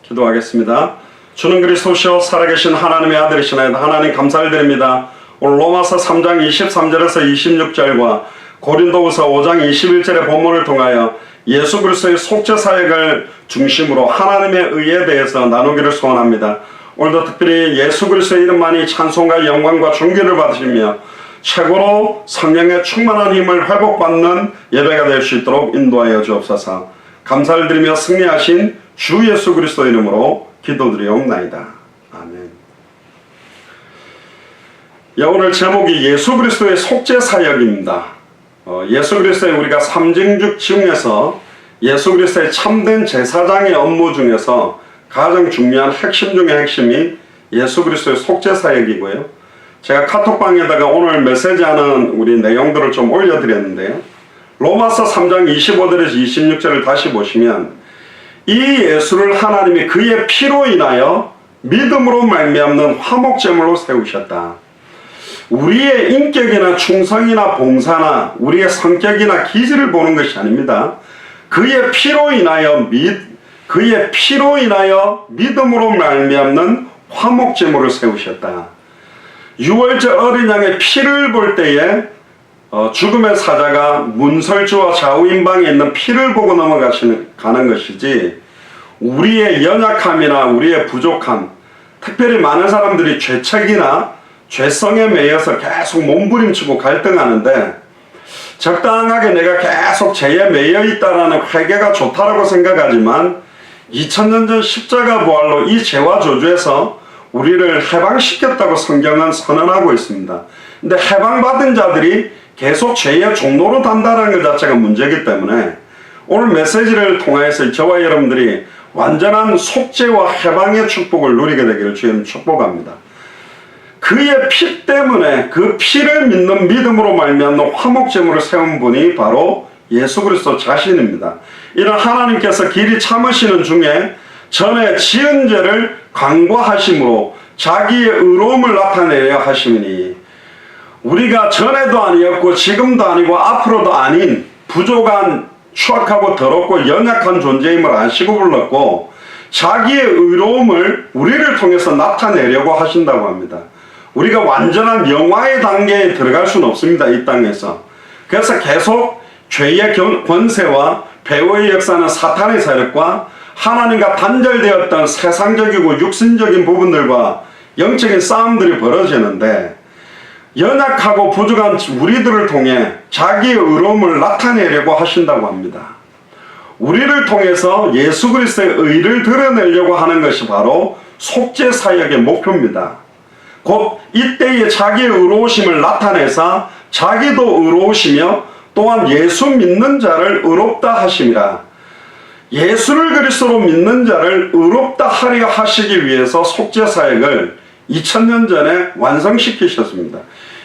기도하겠습니다. 주는 그리스도시요 살아계신 하나님의 아들이시나이다. 하나님 감사를 드립니다. 오늘 로마서 3장 23절에서 26절과 고린도후서 5장 21절의 본문을 통하여 예수 그리스도의 속죄 사역을 중심으로 하나님의 의에 대해서 나누기를 소원합니다. 오늘도 특별히 예수 그리스도의 이름만이 찬송과 영광과 존귀를 받으시며 최고로 성령의 충만한 힘을 회복받는 예배가 될 수 있도록 인도하여 주옵소서. 감사를 드리며 승리하신 주 예수 그리스도 이름으로 기도드리옵나이다. 아멘. 오늘 제목이 예수 그리스도의 속죄 사역입니다. 예수 그리스도의 우리가 삼징죽 중에서 예수 그리스도의 참된 제사장의 업무 중에서 가장 중요한 핵심 중의 핵심이 예수 그리스도의 속죄 사역이고요. 제가 카톡방에다가 오늘 메시지하는 우리 내용들을 좀 올려드렸는데요. 로마서 3장 25절에서 26절을 다시 보시면 이 예수를 하나님이 그의 피로 인하여 믿음으로 말미암는 화목제물로 세우셨다. 우리의 인격이나 충성이나 봉사나 우리의 성격이나 기질을 보는 것이 아닙니다. 그의 피로 인하여 믿음으로 말미암는 화목제물을 세우셨다. 유월절 어린 양의 피를 볼 때에 죽음의 사자가 문설주와 좌우인방에 있는 피를 보고 가는 것이지, 우리의 연약함이나 우리의 부족함, 특별히 많은 사람들이 죄책이나 죄성에 매여서 계속 몸부림치고 갈등하는데, 적당하게 내가 계속 죄에 매여 있다라는 회개가 좋다라고 생각하지만 2000년 전 십자가 부활로 이 죄와 저주에서 우리를 해방시켰다고 성경은 선언하고 있습니다. 근데 해방받은 자들이 계속 죄의 종로로 단다는 것 자체가 문제이기 때문에 오늘 메시지를 통해서 저와 여러분들이 완전한 속죄와 해방의 축복을 누리게 되기를 주님 축복합니다. 그의 피 때문에 그 피를 믿는 믿음으로 말미암는 화목제물을 세운 분이 바로 예수 그리스도 자신입니다. 이런 하나님께서 길이 참으시는 중에 전에 지은 죄를 간과하심으로 자기의 의로움을 나타내려 하시니, 우리가 전에도 아니었고 지금도 아니고 앞으로도 아닌 부족한 추악하고 더럽고 연약한 존재임을 아시고 불렀고 자기의 의로움을 우리를 통해서 나타내려고 하신다고 합니다. 우리가 완전한 영화의 단계에 들어갈 수는 없습니다. 이 땅에서. 그래서 계속 죄의 권세와 배후의 역사는 사탄의 세력과 하나님과 단절되었던 세상적이고 육신적인 부분들과 영적인 싸움들이 벌어지는데, 연약하고 부족한 우리들을 통해 자기의 의로움을 나타내려고 하신다고 합니다. 우리를 통해서 예수 그리스도의 의를 드러내려고 하는 것이 바로 속죄 사역의 목표입니다. 곧 이때에 자기의 의로우심을 나타내사 자기도 의로우시며 또한 예수 믿는 자를 의롭다 하심이라. 예수를 그리스도로 믿는 자를 의롭다 하려 하시기 위해서 속죄 사역을 2000년 전에 완성시키셨습니다.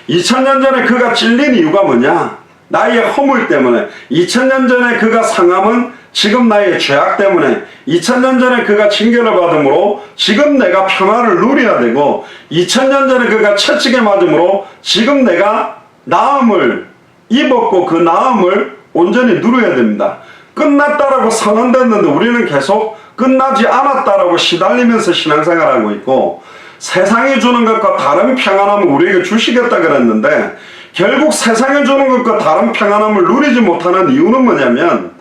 2000년 전에 그가 찔린 이유가 뭐냐? 나의 허물 때문에. 2000년 전에 그가 상함은 지금 나의 죄악 때문에. 2000년 전에 그가 징계를 받음으로 지금 내가 평화를 누려야 되고, 2000년 전에 그가 채찍에 맞음으로 지금 내가 나음을 입었고 그 나음을 온전히 누려야 됩니다. 끝났다라고 선언됐는데 우리는 계속 끝나지 않았다라고 시달리면서 신앙생활하고 있고, 세상이 주는 것과 다른 평안함을 우리에게 주시겠다 그랬는데 결국 세상이 주는 것과 다른 평안함을 누리지 못하는 이유는 뭐냐면,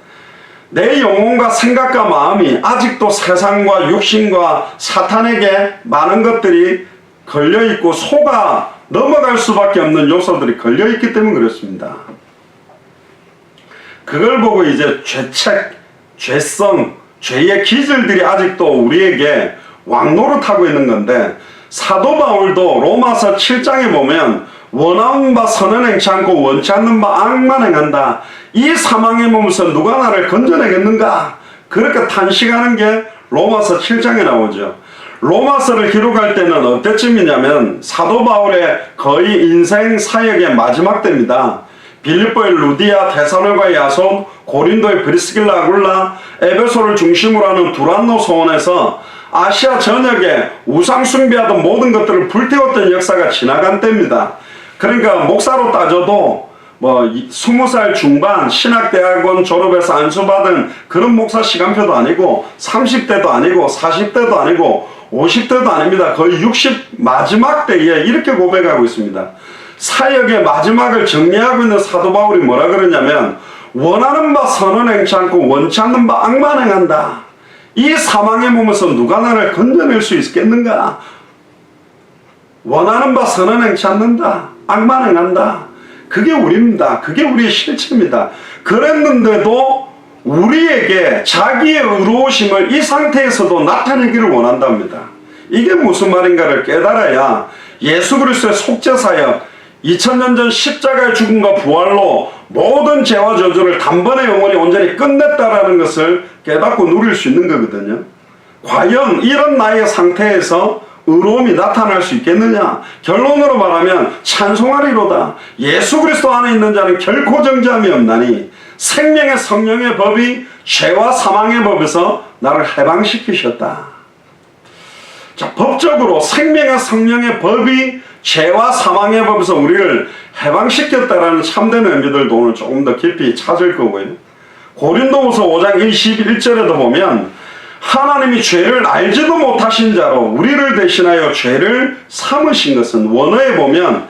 내 영혼과 생각과 마음이 아직도 세상과 육신과 사탄에게 많은 것들이 걸려있고 속아 넘어갈 수밖에 없는 요소들이 걸려있기 때문에 그렇습니다. 그걸 보고 이제 죄책, 죄성, 죄의 기질들이 아직도 우리에게 왕노릇하고 있는 건데, 사도 바울도 로마서 7장에 보면 원하는 바 선은 행치 않고 원치 않는 바 악만 행한다. 이 사망의 몸에서 누가 나를 건져내겠는가? 그렇게 탄식하는 게 로마서 7장에 나오죠. 로마서를 기록할 때는 어때쯤이냐면 사도 바울의 거의 인생 사역의 마지막 때입니다. 빌립보의 루디아, 데살로니가의 야손, 고린도의 브리스길라 아굴라, 에베소를 중심으로 하는 두란노 소원에서 아시아 전역에 우상 숭배하던 모든 것들을 불태웠던 역사가 지나간 때입니다. 그러니까 목사로 따져도 20살 중반 신학대학원 졸업해서 안수받은 그런 목사 시간표도 아니고 30대도 아니고 40대도 아니고 50대도 아닙니다. 거의 60 마지막 때에 이렇게 고백하고 있습니다. 사역의 마지막을 정리하고 있는 사도 바울이 뭐라 그러냐면 원하는 바 선언행치 않고 원치 않는 바 악만 행한다. 이 사망의 몸에서 누가 나를 건져낼 수 있겠는가? 원하는 바 선언행치 않는다. 악만 행한다. 그게 우리입니다. 그게 우리의 실체입니다. 그랬는데도 우리에게 자기의 의로우심을 이 상태에서도 나타내기를 원한답니다. 이게 무슨 말인가를 깨달아야 예수 그리스도의 속죄사역 2000년 전 십자가의 죽음과 부활로 모든 죄와 저주를 단번에 영원히 온전히 끝냈다라는 것을 깨닫고 누릴 수 있는 거거든요. 과연 이런 나의 상태에서 의로움이 나타날 수 있겠느냐? 결론으로 말하면 찬송하리로다. 예수 그리스도 안에 있는 자는 결코 정죄함이 없나니 생명의 성령의 법이 죄와 사망의 법에서 나를 해방시키셨다. 자, 법적으로 생명의 성령의 법이 죄와 사망의 법에서 우리를 해방시켰다라는 참된 의미들도 오늘 조금 더 깊이 찾을 거고요. 고린도후서 5장 21절에도 보면 하나님이 죄를 알지도 못하신 자로 우리를 대신하여 죄를 삼으신 것은 원어에 보면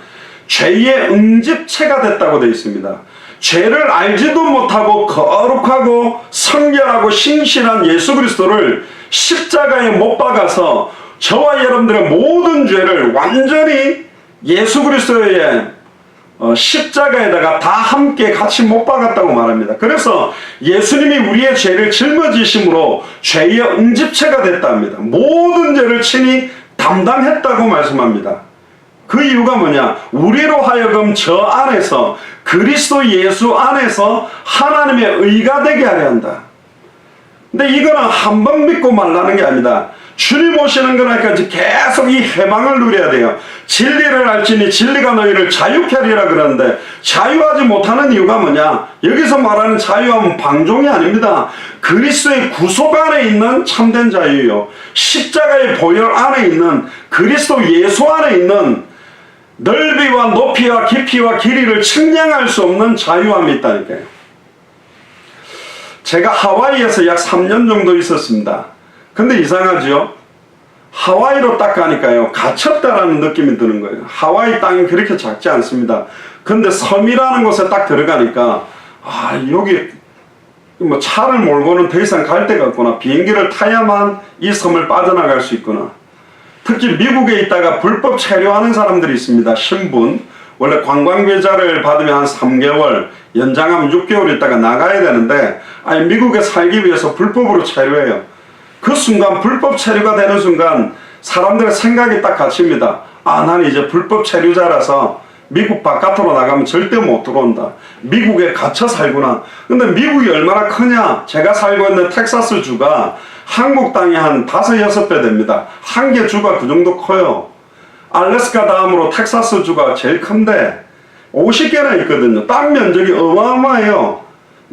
죄의 응집체가 됐다고 되어 있습니다. 죄를 알지도 못하고 거룩하고 성결하고 신실한 예수 그리스도를 십자가에 못 박아서 저와 여러분들의 모든 죄를 완전히 예수 그리스도의 십자가에다가 다 함께 같이 못 박았다고 말합니다. 그래서 예수님이 우리의 죄를 짊어지심으로 죄의 응집체가 됐답니다. 모든 죄를 친히 담당했다고 말씀합니다. 그 이유가 뭐냐? 우리로 하여금 저 안에서 그리스도 예수 안에서 하나님의 의가 되게 하려 한다. 근데 이거는 한 번 믿고 말라는 게 아니다. 주님 오시는 그날까지 계속 이 해방을 누려야 돼요. 진리를 알지니 진리가 너희를 자유케 하리라 그러는데 자유하지 못하는 이유가 뭐냐? 여기서 말하는 자유함은 방종이 아닙니다. 그리스도의 구속 안에 있는 참된 자유요. 십자가의 보혈 안에 있는 그리스도 예수 안에 있는 넓이와 높이와 깊이와 길이를 측량할 수 없는 자유함이 있다니까요. 제가 하와이에서 약 3년 정도 있었습니다. 근데 이상하죠? 하와이로 딱 가니까요, 갇혔다라는 느낌이 드는 거예요. 하와이 땅이 그렇게 작지 않습니다. 근데 섬이라는 곳에 딱 들어가니까, 여기 뭐 차를 몰고는 더 이상 갈 데가 없구나. 비행기를 타야만 이 섬을 빠져나갈 수 있구나. 특히 미국에 있다가 불법 체류하는 사람들이 있습니다. 신분. 원래 관광비자를 받으면 한 3개월, 연장하면 6개월 있다가 나가야 되는데, 미국에 살기 위해서 불법으로 체류해요. 그 순간 불법 체류가 되는 순간 사람들의 생각이 딱 갇힙니다. 나는 이제 불법 체류자라서 미국 바깥으로 나가면 절대 못 들어온다. 미국에 갇혀 살구나. 근데 미국이 얼마나 크냐? 제가 살고 있는 텍사스 주가 한국 땅이 한 5, 6배 됩니다. 한 개 주가 그 정도 커요. 알래스카 다음으로 텍사스 주가 제일 큰데 50개나 있거든요. 땅 면적이 어마어마해요.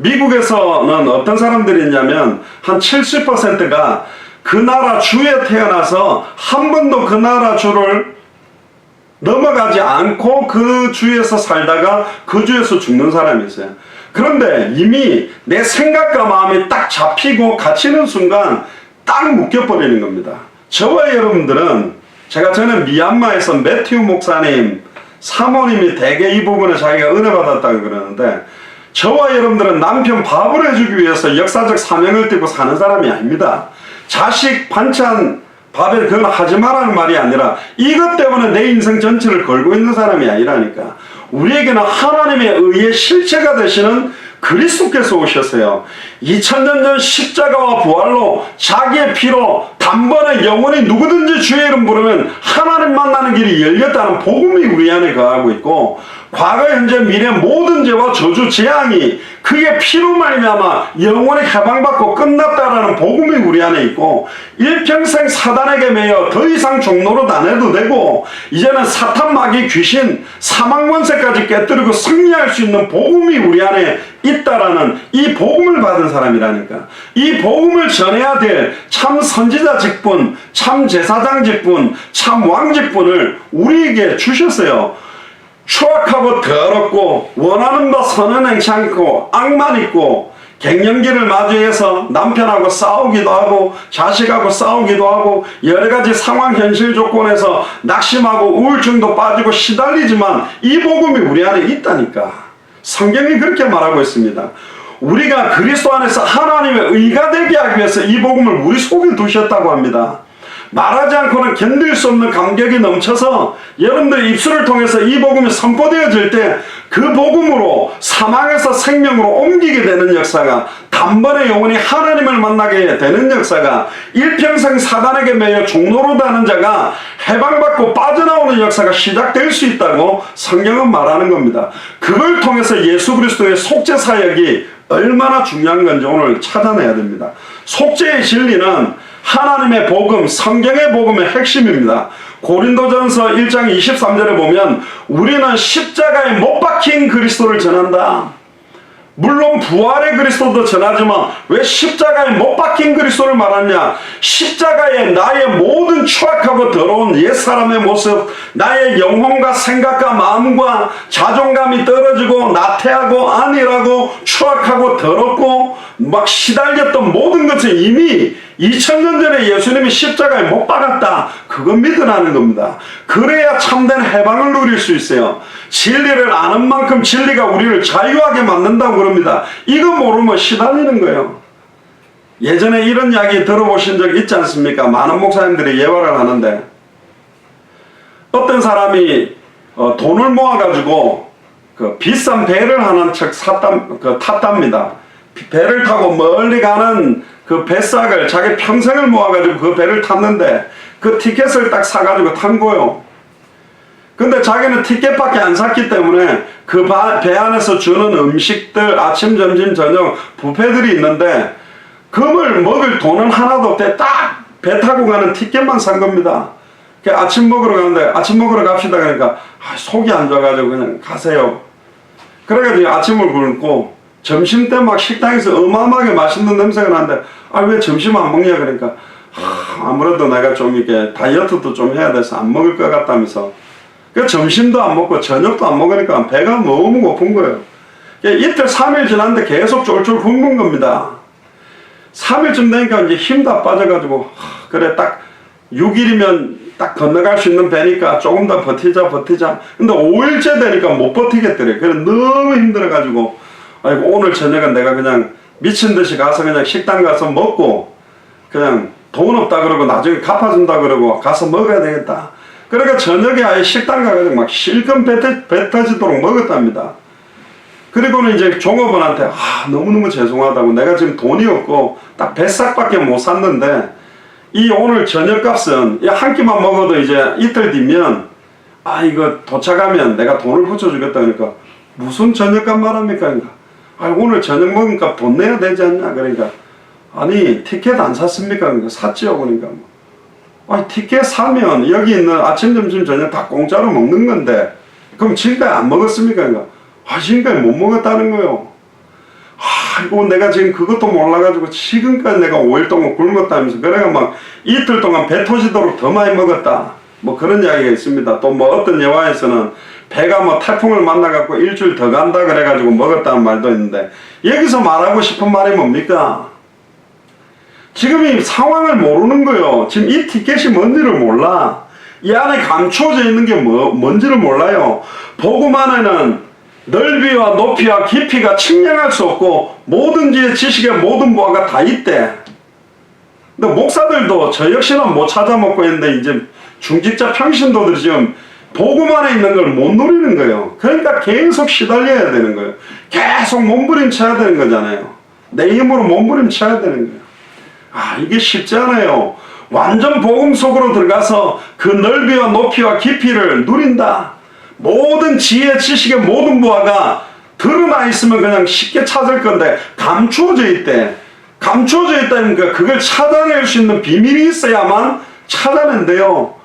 미국에서는 어떤 사람들이 있냐면 한 70%가 그 나라 주에 태어나서 한 번도 그 나라 주를 넘어가지 않고 그 주에서 살다가 그 주에서 죽는 사람이 있어요. 그런데 이미 내 생각과 마음이 딱 잡히고 갇히는 순간 딱 묶여버리는 겁니다. 저와 여러분들은 제가 전에 미얀마에서 매튜 목사님 사모님이 대개 이 부분에 자기가 은혜 받았다고 그러는데 저와 여러분들은 남편 밥을 해주기 위해서 역사적 사명을 띠고 사는 사람이 아닙니다. 자식 반찬 밥에 그건 하지 말라는 말이 아니라 이것 때문에 내 인생 전체를 걸고 있는 사람이 아니라니까. 우리에게는 하나님의 의의 실체가 되시는 그리스도께서 오셨어요. 2000년 전 십자가와 부활로 자기의 피로 단번에 영원히 누구든지 주의 이름 부르면 하나님 만나는 길이 열렸다는 복음이 우리 안에 거하고 있고, 과거 현재 미래 모든 죄와 저주 재앙이 그게 피로 말미암아 영원히 해방받고 끝났다라는 복음이 우리 안에 있고, 일평생 사단에게 매여 더 이상 종노릇 안 해도 되고 이제는 사탄 마귀 귀신 사망 권세까지 깨뜨리고 승리할 수 있는 복음이 우리 안에 있다라는 이 복음을 받은 사람이라니까. 이 복음을 전해야 될 참 선지자 직분, 참 제사장 직분, 참 왕 직분을 우리에게 주셨어요. 추악하고 더럽고 원하는 바 선은 행치 않고 악만 있고 갱년기를 맞이해서 남편하고 싸우기도 하고 자식하고 싸우기도 하고 여러가지 상황 현실 조건에서 낙심하고 우울증도 빠지고 시달리지만 이 복음이 우리 안에 있다니까. 성경이 그렇게 말하고 있습니다. 우리가 그리스도 안에서 하나님의 의가 되게 하기 위해서 이 복음을 우리 속에 두셨다고 합니다. 말하지 않고는 견딜 수 없는 감격이 넘쳐서 여러분들의 입술을 통해서 이 복음이 선포되어질 때 그 복음으로 사망에서 생명으로 옮기게 되는 역사가, 단번에 영원히 하나님을 만나게 되는 역사가, 일평생 사단에게 매여 종로로 다는 자가 해방받고 빠져나오는 역사가 시작될 수 있다고 성경은 말하는 겁니다. 그걸 통해서 예수 그리스도의 속죄 사역이 얼마나 중요한 건지 오늘 찾아내야 됩니다. 속죄의 진리는 하나님의 복음, 성경의 복음의 핵심입니다. 고린도전서 1장 23절에 보면 우리는 십자가에 못 박힌 그리스도를 전한다. 물론 부활의 그리스도도 전하지만 왜 십자가에 못 박힌 그리스도를 말하냐? 십자가에 나의 모든 추악하고 더러운 옛사람의 모습, 나의 영혼과 생각과 마음과 자존감이 떨어지고 나태하고 안일하고 추악하고 더럽고 막 시달렸던 모든 것을 이미 2000년 전에 예수님이 십자가에 못 박았다. 그거 믿으라는 겁니다. 그래야 참된 해방을 누릴 수 있어요. 진리를 아는 만큼 진리가 우리를 자유하게 만든다고 그럽니다. 이거 모르면 시달리는 거예요. 예전에 이런 이야기 들어보신 적 있지 않습니까? 많은 목사님들이 예화를 하는데 어떤 사람이 돈을 모아가지고 그 비싼 배를 하나 척 탔답니다. 배를 타고 멀리 가는 그 배싹을 자기 평생을 모아가지고 그 배를 탔는데 그 티켓을 딱 사가지고 탄 거요. 근데 자기는 티켓밖에 안 샀기 때문에 그 배 안에서 주는 음식들, 아침, 점심, 저녁 뷔페들이 있는데 그걸 먹을 돈은 하나도 없대. 딱 배 타고 가는 티켓만 산 겁니다. 아침 먹으러 가는데 아침 먹으러 갑시다 그러니까 속이 안 좋아가지고 그냥 가세요. 그래가지고 아침을 굶고 점심 때 막 식당에서 어마어마하게 맛있는 냄새가 나는데 왜 점심 안 먹냐 그러니까 아무래도 내가 좀 이렇게 다이어트도 좀 해야 돼서 안 먹을 것 같다면서 그 점심도 안 먹고 저녁도 안 먹으니까 배가 너무 고픈 거예요. 이틀 3일 지났는데 계속 쫄쫄 굶는 겁니다. 3일쯤 되니까 이제 힘 다 빠져가지고 그래 딱 6일이면 딱 건너갈 수 있는 배니까 조금 더 버티자. 근데 5일째 되니까 못 버티겠더래. 그래 너무 힘들어가지고 아이고 오늘 저녁은 내가 그냥 미친 듯이 가서 그냥 식당 가서 먹고 그냥 돈 없다 그러고 나중에 갚아준다 그러고 가서 먹어야 되겠다. 그러니까 저녁에 아예 식당 가가지고 막 실컷 배 터지도록 먹었답니다. 그리고는 이제 종업원한테 너무너무 죄송하다고 내가 지금 돈이 없고 딱 뱃삭밖에 못 샀는데 이 오늘 저녁값은 한 끼만 먹어도 이제 이틀 뒤면 이거 도착하면 내가 돈을 붙여주겠다 그러니까 무슨 저녁값 말합니까? 그러니까 오늘 저녁 먹은 값 돈 내야 되지 않냐? 그러니까 아니 티켓 안 샀습니까? 그러니까 샀지요. 그러니까 티켓 사면 여기 있는 아침, 점심, 저녁 다 공짜로 먹는 건데 그럼 지금까지 안 먹었습니까? 그러니까 지금까지 못 먹었다는 거예요. 이거 내가 지금 그것도 몰라가지고 지금까지 내가 5일 동안 굶었다면서 그래가 막 이틀 동안 배 터지도록 더 많이 먹었다. 뭐 그런 이야기가 있습니다. 또 뭐 어떤 예화에서는 배가 뭐 태풍을 만나갖고 일주일 더 간다 그래가지고 먹었다는 말도 있는데 여기서 말하고 싶은 말이 뭡니까? 지금 이 상황을 모르는 거예요. 지금 이 티켓이 뭔지를 몰라. 이 안에 감추어져 있는 게 뭔지를 몰라요. 복음 안에는 넓이와 높이와 깊이가 측량할 수 없고 모든 지식의 모든 부하가 다 있대. 근데 목사들도 저 역시나 못 찾아먹고 있는데 이제 중직자 평신도들이 지금 복음 안에 있는 걸 못 누리는 거예요. 그러니까 계속 시달려야 되는 거예요. 계속 몸부림쳐야 되는 거잖아요. 내 힘으로 몸부림쳐야 되는 거예요. 이게 쉽지 않아요. 완전 복음 속으로 들어가서 그 넓이와 높이와 깊이를 누린다. 모든 지혜, 지식의 모든 부하가 드러나 있으면 그냥 쉽게 찾을 건데 감추어져 있대. 감추어져 있다니까 그걸 찾아낼 수 있는 비밀이 있어야만 찾아낸대요.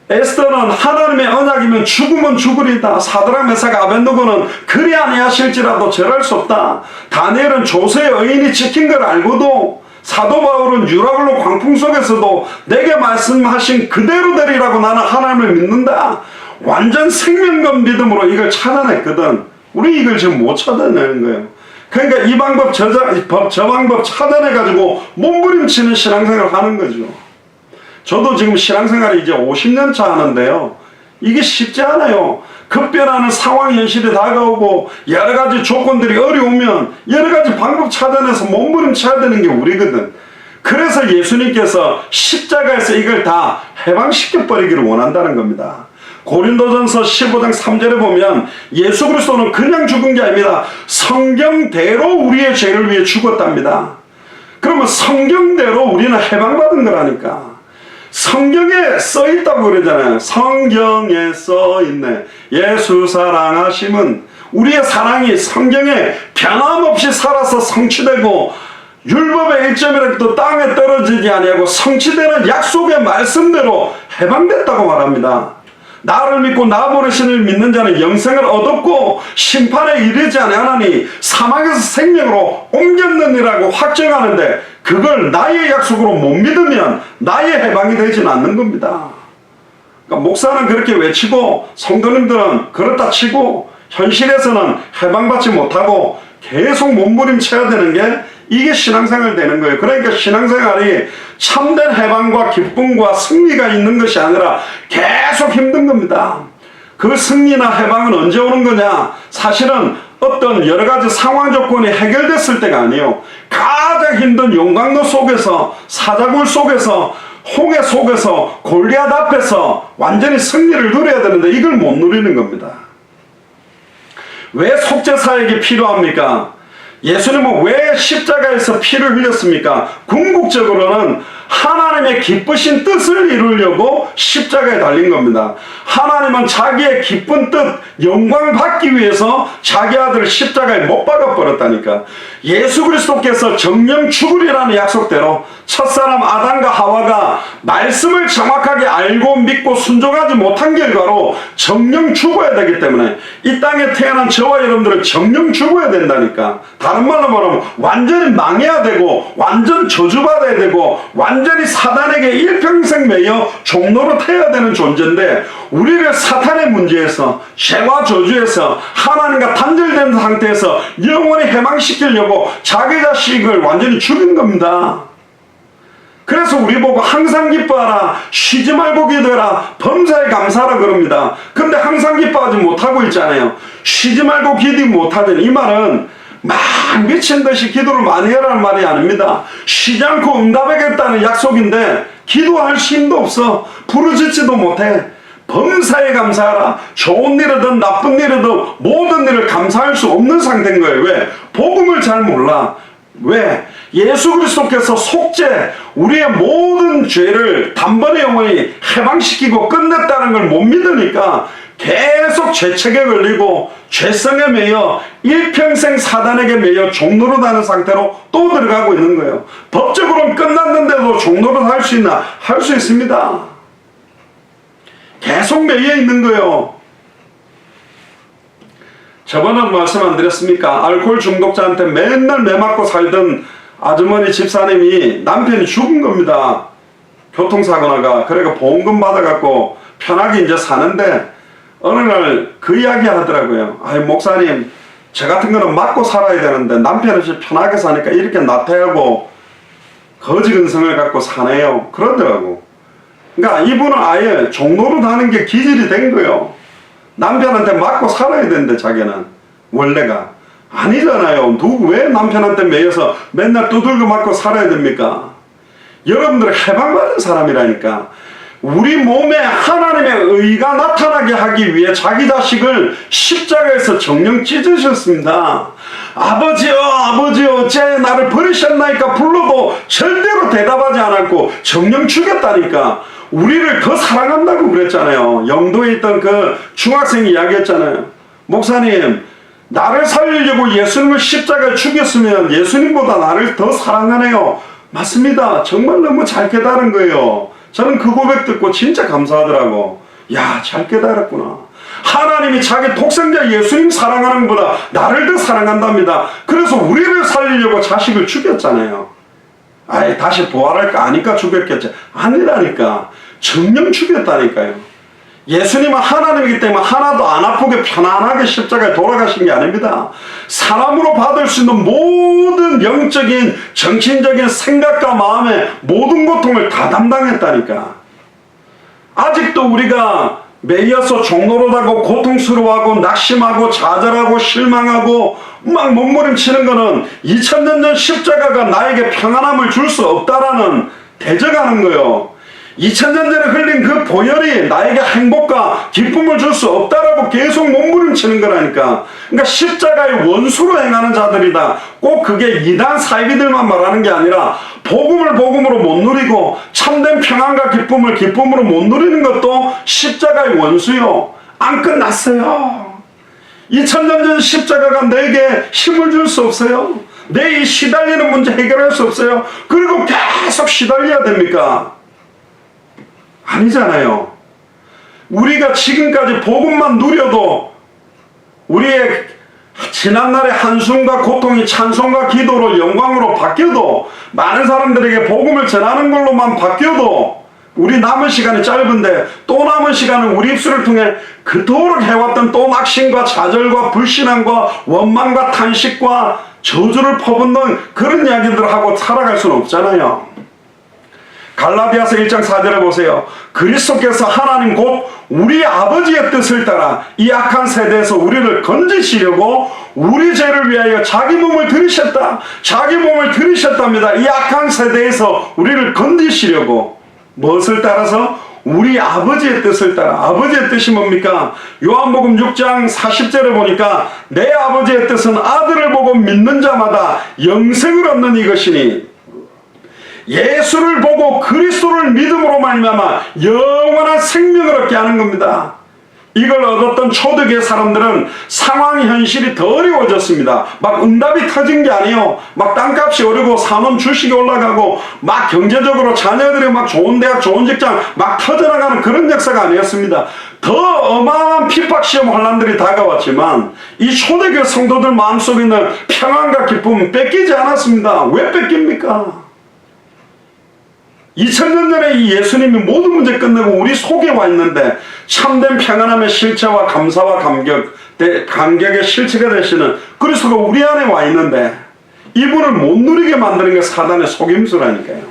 에스더는 하나님의 언약이면 죽으면 죽으리다. 사드락 메삭 아벤노고는 그리 아니하실지라도 절할 수 없다. 다니엘은 조세의 의인이 지킨 걸 알고도 사도 바울은 유라굴로 광풍 속에서도 내게 말씀하신 그대로 되리라고 나는 하나님을 믿는다. 완전 생명과 믿음으로 이걸 찾아냈거든. 우리 이걸 지금 못 찾아내는 거예요. 그러니까 이 방법 저 방법 찾아내가지고 몸부림치는 신앙생활을 하는 거죠. 저도 지금 신앙생활이 이제 50년 차 하는데요. 이게 쉽지 않아요. 급변하는 상황 현실이 다가오고 여러 가지 조건들이 어려우면 여러 가지 방법 찾아내서 몸부림쳐야 되는 게 우리거든. 그래서 예수님께서 십자가에서 이걸 다 해방시켜버리기를 원한다는 겁니다. 고린도전서 15장 3절에 보면 예수 그리스도는 그냥 죽은 게 아닙니다. 성경대로 우리의 죄를 위해 죽었답니다. 그러면 성경대로 우리는 해방받은 거라니까. 성경에 써있다고 그러잖아요. 성경에 써있네. 예수 사랑하심은 우리의 사랑이 성경에 변함없이 살아서 성취되고 율법의 1점이라도 땅에 떨어지지 아니하고 성취되는 약속의 말씀대로 해방됐다고 말합니다. 나를 믿고 나 보내신을 믿는 자는 영생을 얻었고 심판에 이르지 아니하나니 사망에서 생명으로 옮겼느니라고 확정하는데 그걸 나의 약속으로 못 믿으면 나의 해방이 되지는 않는 겁니다. 그러니까 목사는 그렇게 외치고 성도님들은 그렇다 치고 현실에서는 해방받지 못하고 계속 몸부림쳐야 되는 게 이게 신앙생활 되는 거예요. 그러니까 신앙생활이 참된 해방과 기쁨과 승리가 있는 것이 아니라 계속 힘든 겁니다. 그 승리나 해방은 언제 오는 거냐? 사실은 어떤 여러 가지 상황 조건이 해결됐을 때가 아니에요. 가장 힘든 용광로 속에서, 사자굴 속에서, 홍해 속에서, 골리앗 앞에서 완전히 승리를 누려야 되는데 이걸 못 누리는 겁니다. 왜 속죄사역이 필요합니까? 예수님은 왜 십자가에서 피를 흘렸습니까? 궁극적으로는 하나님의 기쁘신 뜻을 이루려고 십자가에 달린 겁니다. 하나님은 자기의 기쁜 뜻, 영광 받기 위해서 자기 아들을 십자가에 못 박아 버렸다니까. 예수 그리스도께서 정령 죽으리라는 약속대로 첫사람 아담과 하와가 말씀을 정확하게 알고 믿고 순종하지 못한 결과로 정령 죽어야 되기 때문에 이 땅에 태어난 저와 여러분들은 정령 죽어야 된다니까. 다른 말로 말하면 완전히 망해야 되고 완전 저주받아야 되고 완전히 사단에게 일평생 매여 종노릇해야 되는 존재인데 우리를 사탄의 문제에서 죄와 저주에서 하나님과 단절된 상태에서 영원히 해방시키려고 자기 자식을 완전히 죽인 겁니다. 그래서 우리 보고 항상 기뻐하라, 쉬지 말고 기도해라, 범사에 감사하라 그럽니다. 근데 항상 기뻐하지 못하고 있잖아요. 쉬지 말고 기도 못하더니 이 말은 막 미친 듯이 기도를 많이 해라는 말이 아닙니다. 쉬지 않고 응답하겠다는 약속인데 기도할 힘도 없어. 부르짖지도 못해. 범사에 감사하라. 좋은 일이든 나쁜 일이든 모든 일을 감사할 수 없는 상태인 거예요. 왜? 복음을 잘 몰라. 왜? 예수 그리스도께서 속죄, 우리의 모든 죄를 단번에 영원히 해방시키고 끝냈다는 걸 못 믿으니까 계속 죄책에 걸리고 죄성에 매여 일평생 사단에게 매여 종노릇하는 상태로 또 들어가고 있는 거예요. 법적으로는 끝났는데도 종노릇 할 수 있나? 할 수 있습니다. 계속 매여 있는 거예요. 저번에도 말씀 안 드렸습니까? 알코올 중독자한테 맨날 매 맞고 살던 아주머니 집사님이 남편이 죽은 겁니다. 교통사고 나가. 그래가 보험금 받아갖고 편하게 이제 사는데 어느 날 그 이야기 하더라고요. 아이 목사님, 저 같은 거는 맞고 살아야 되는데 남편이 편하게 사니까 이렇게 나태하고 거지근성을 갖고 사네요. 그러더라고. 그러니까 이분은 아예 종노릇 하는 게 기질이 된 거예요. 남편한테 맞고 살아야 되는데 자기는 원래가 아니잖아요. 누구 왜 남편한테 매여서 맨날 두들겨 맞고 살아야 됩니까? 여러분들 해방받은 사람이라니까. 우리 몸에 하나님의 의가 나타나게 하기 위해 자기 자식을 십자가에서 정령 찢으셨습니다. 아버지여 아버지여 어째 나를 버리셨나이까 불러도 절대로 대답하지 않았고 정령 죽였다니까. 우리를 더 사랑한다고 그랬잖아요. 영도에 있던 그 중학생이 이야기했잖아요. 목사님, 나를 살리려고 예수님을 십자가에 죽였으면 예수님보다 나를 더 사랑하네요. 맞습니다. 정말 너무 잘 깨달은 거예요. 저는 그 고백 듣고 진짜 감사하더라고. 야, 잘 깨달았구나. 하나님이 자기 독생자 예수님 사랑하는 것보다 나를 더 사랑한답니다. 그래서 우리를 살리려고 자식을 죽였잖아요. 아예 다시 부활할까 아니까 죽였겠지. 아니라니까. 정령 죽였다니까요. 예수님은 하나님이기 때문에 하나도 안 아프게 편안하게 십자가에 돌아가신 게 아닙니다. 사람으로 받을 수 있는 모든 영적인 정신적인 생각과 마음의 모든 고통을 다 담당했다니까. 아직도 우리가 매여서 종노릇하고 고통스러워하고 낙심하고 좌절하고 실망하고 막 몸부림치는 거는 2000년 전 십자가가 나에게 평안함을 줄 수 없다라는 대적하는 거요. 2000년 전에 흘린 그 보혈이 나에게 행복과 기쁨을 줄 수 없다라고 계속 몸부림치는 거라니까. 그러니까 십자가의 원수로 행하는 자들이다. 꼭 그게 이단 사이비들만 말하는 게 아니라 복음을 복음으로 못 누리고 참된 평안과 기쁨을 기쁨으로 못 누리는 것도 십자가의 원수요. 안 끝났어요. 2000년 전 십자가가 내게 힘을 줄 수 없어요. 내 이 시달리는 문제 해결할 수 없어요. 그리고 계속 시달려야 됩니까? 아니잖아요. 우리가 지금까지 복음만 누려도 우리의 지난날의 한숨과 고통이 찬송과 기도로 영광으로 바뀌어도, 많은 사람들에게 복음을 전하는 걸로만 바뀌어도 우리 남은 시간이 짧은데, 또 남은 시간은 우리 입술을 통해 그토록 해왔던 또 낙심과 좌절과 불신앙과 원망과 탄식과 저주를 퍼붓는 그런 이야기들을 하고 살아갈 수는 없잖아요. 갈라디아서 1장 4절에 보세요. 그리스도께서 하나님 곧 우리 아버지의 뜻을 따라 이 악한 세대에서 우리를 건지시려고 우리 죄를 위하여 자기 몸을 들이셨다. 자기 몸을 들이셨답니다. 이 악한 세대에서 우리를 건지시려고. 무엇을 따라서? 우리 아버지의 뜻을 따라. 아버지의 뜻이 뭡니까? 요한복음 6장 40절에 보니까 내 아버지의 뜻은 아들을 보고 믿는 자마다 영생을 얻는 이것이니, 예수를 보고 그리스도를 믿음으로 말미암아 영원한 생명을 얻게 하는 겁니다. 이걸 얻었던 초대교회 사람들은 상황 현실이 더 어려워졌습니다. 막 응답이 터진 게 아니에요. 막 땅값이 오르고 산업 주식이 올라가고 막 경제적으로 자녀들이 막 좋은 대학 좋은 직장 막 터져나가는 그런 역사가 아니었습니다. 더 어마어마한 핍박시험 환란들이 다가왔지만 이 초대교회 성도들 마음속에 있는 평안과 기쁨은 뺏기지 않았습니다. 왜 뺏깁니까? 2000년 전에 이 예수님이 모든 문제 끝내고 우리 속에 와 있는데, 참된 평안함의 실체와 감사와 감격의 실체가 되시는 그리스도가 우리 안에 와 있는데, 이분을 못 누리게 만드는 게 사단의 속임수라니까요.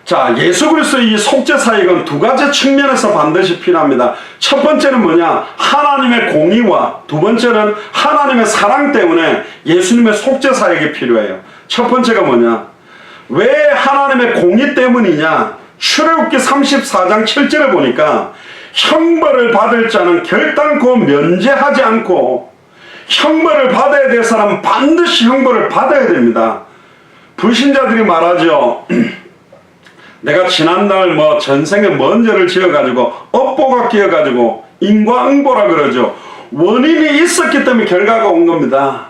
자, 예수 그리스도의 이 속죄 사역은 두 가지 측면에서 반드시 필요합니다. 첫 번째는 뭐냐? 하나님의 공의와, 두 번째는 하나님의 사랑 때문에 예수님의 속죄 사역이 필요해요. 첫 번째가 뭐냐? 왜 하나님의 공의 때문이냐? 출애굽기 34장 7절에 보니까 형벌을 받을 자는 결단코 면제하지 않고, 형벌을 받아야 될 사람은 반드시 형벌을 받아야 됩니다. 불신자들이 말하죠. 내가 지난날 뭐 전생에 뭔 죄를 지어가지고 업보가 끼어가지고 인과응보라 그러죠. 원인이 있었기 때문에 결과가 온 겁니다.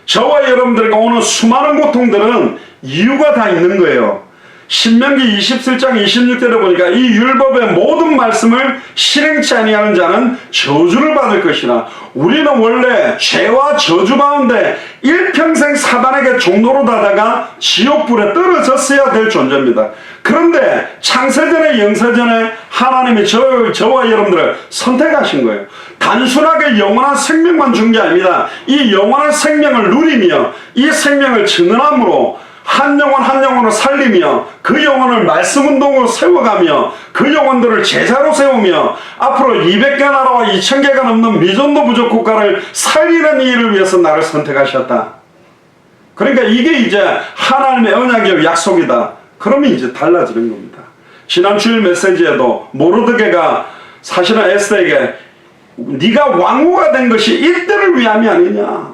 저와 여러분들에게 오는 수많은 고통들은 이유가 다 있는 거예요. 신명기 27장 26절에 보니까 이 율법의 모든 말씀을 실행치 아니하는 자는 저주를 받을 것이라. 우리는 원래 죄와 저주 가운데 일평생 사단에게 종노릇하다가 지옥불에 떨어졌어야 될 존재입니다. 그런데 창세전에 영세전에 하나님이 저와 여러분들을 선택하신 거예요. 단순하게 영원한 생명만 준 게 아닙니다. 이 영원한 생명을 누리며 이 생명을 증언함으로 한 영혼 한 영혼을 살리며 그 영혼을 말씀 운동으로 세워가며 그 영혼들을 제자로 세우며 앞으로 200개 나라와 2000개가 넘는 미전도 부족 국가를 살리는 일을 위해서 나를 선택하셨다. 그러니까 이게 이제 하나님의 언약의 약속이다. 그러면 이제 달라지는 겁니다. 지난 주일 메시지에도 모르드게가 사실은 에스더에게 네가 왕후가 된 것이 이때를 위함이 아니냐.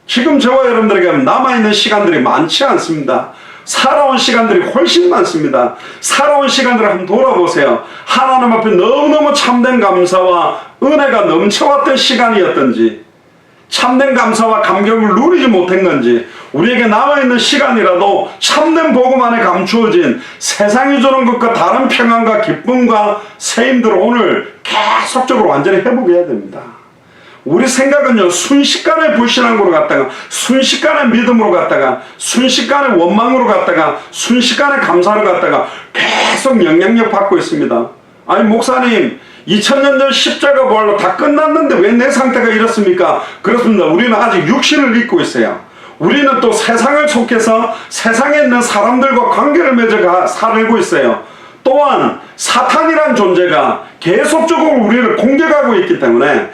지금 저와 여러분들에게 남아있는 시간들이 많지 않습니다. 살아온 시간들이 훨씬 많습니다. 살아온 시간들을 한번 돌아보세요. 하나님 앞에 너무너무 참된 감사와 은혜가 넘쳐왔던 시간이었던지, 참된 감사와 감격을 누리지 못한 건지, 우리에게 남아있는 시간이라도 참된 복음 안에 감추어진 세상이 주는 것과 다른 평안과 기쁨과 세임들을 오늘 계속적으로 완전히 회복해야 됩니다. 우리 생각은요, 순식간에 불신앙으로 갔다가 순식간에 믿음으로 갔다가 순식간에 원망으로 갔다가 순식간에 감사로 갔다가 계속 영향력 받고 있습니다. 아니 목사님 2000년 전 십자가 부활로 다 끝났는데 왜 내 상태가 이렇습니까? 그렇습니다. 우리는 아직 육신을 입고 있어요. 우리는 또 세상을 속해서 세상에 있는 사람들과 관계를 맺어 살고 있어요. 또한 사탄이란 존재가 계속적으로 우리를 공격하고 있기 때문에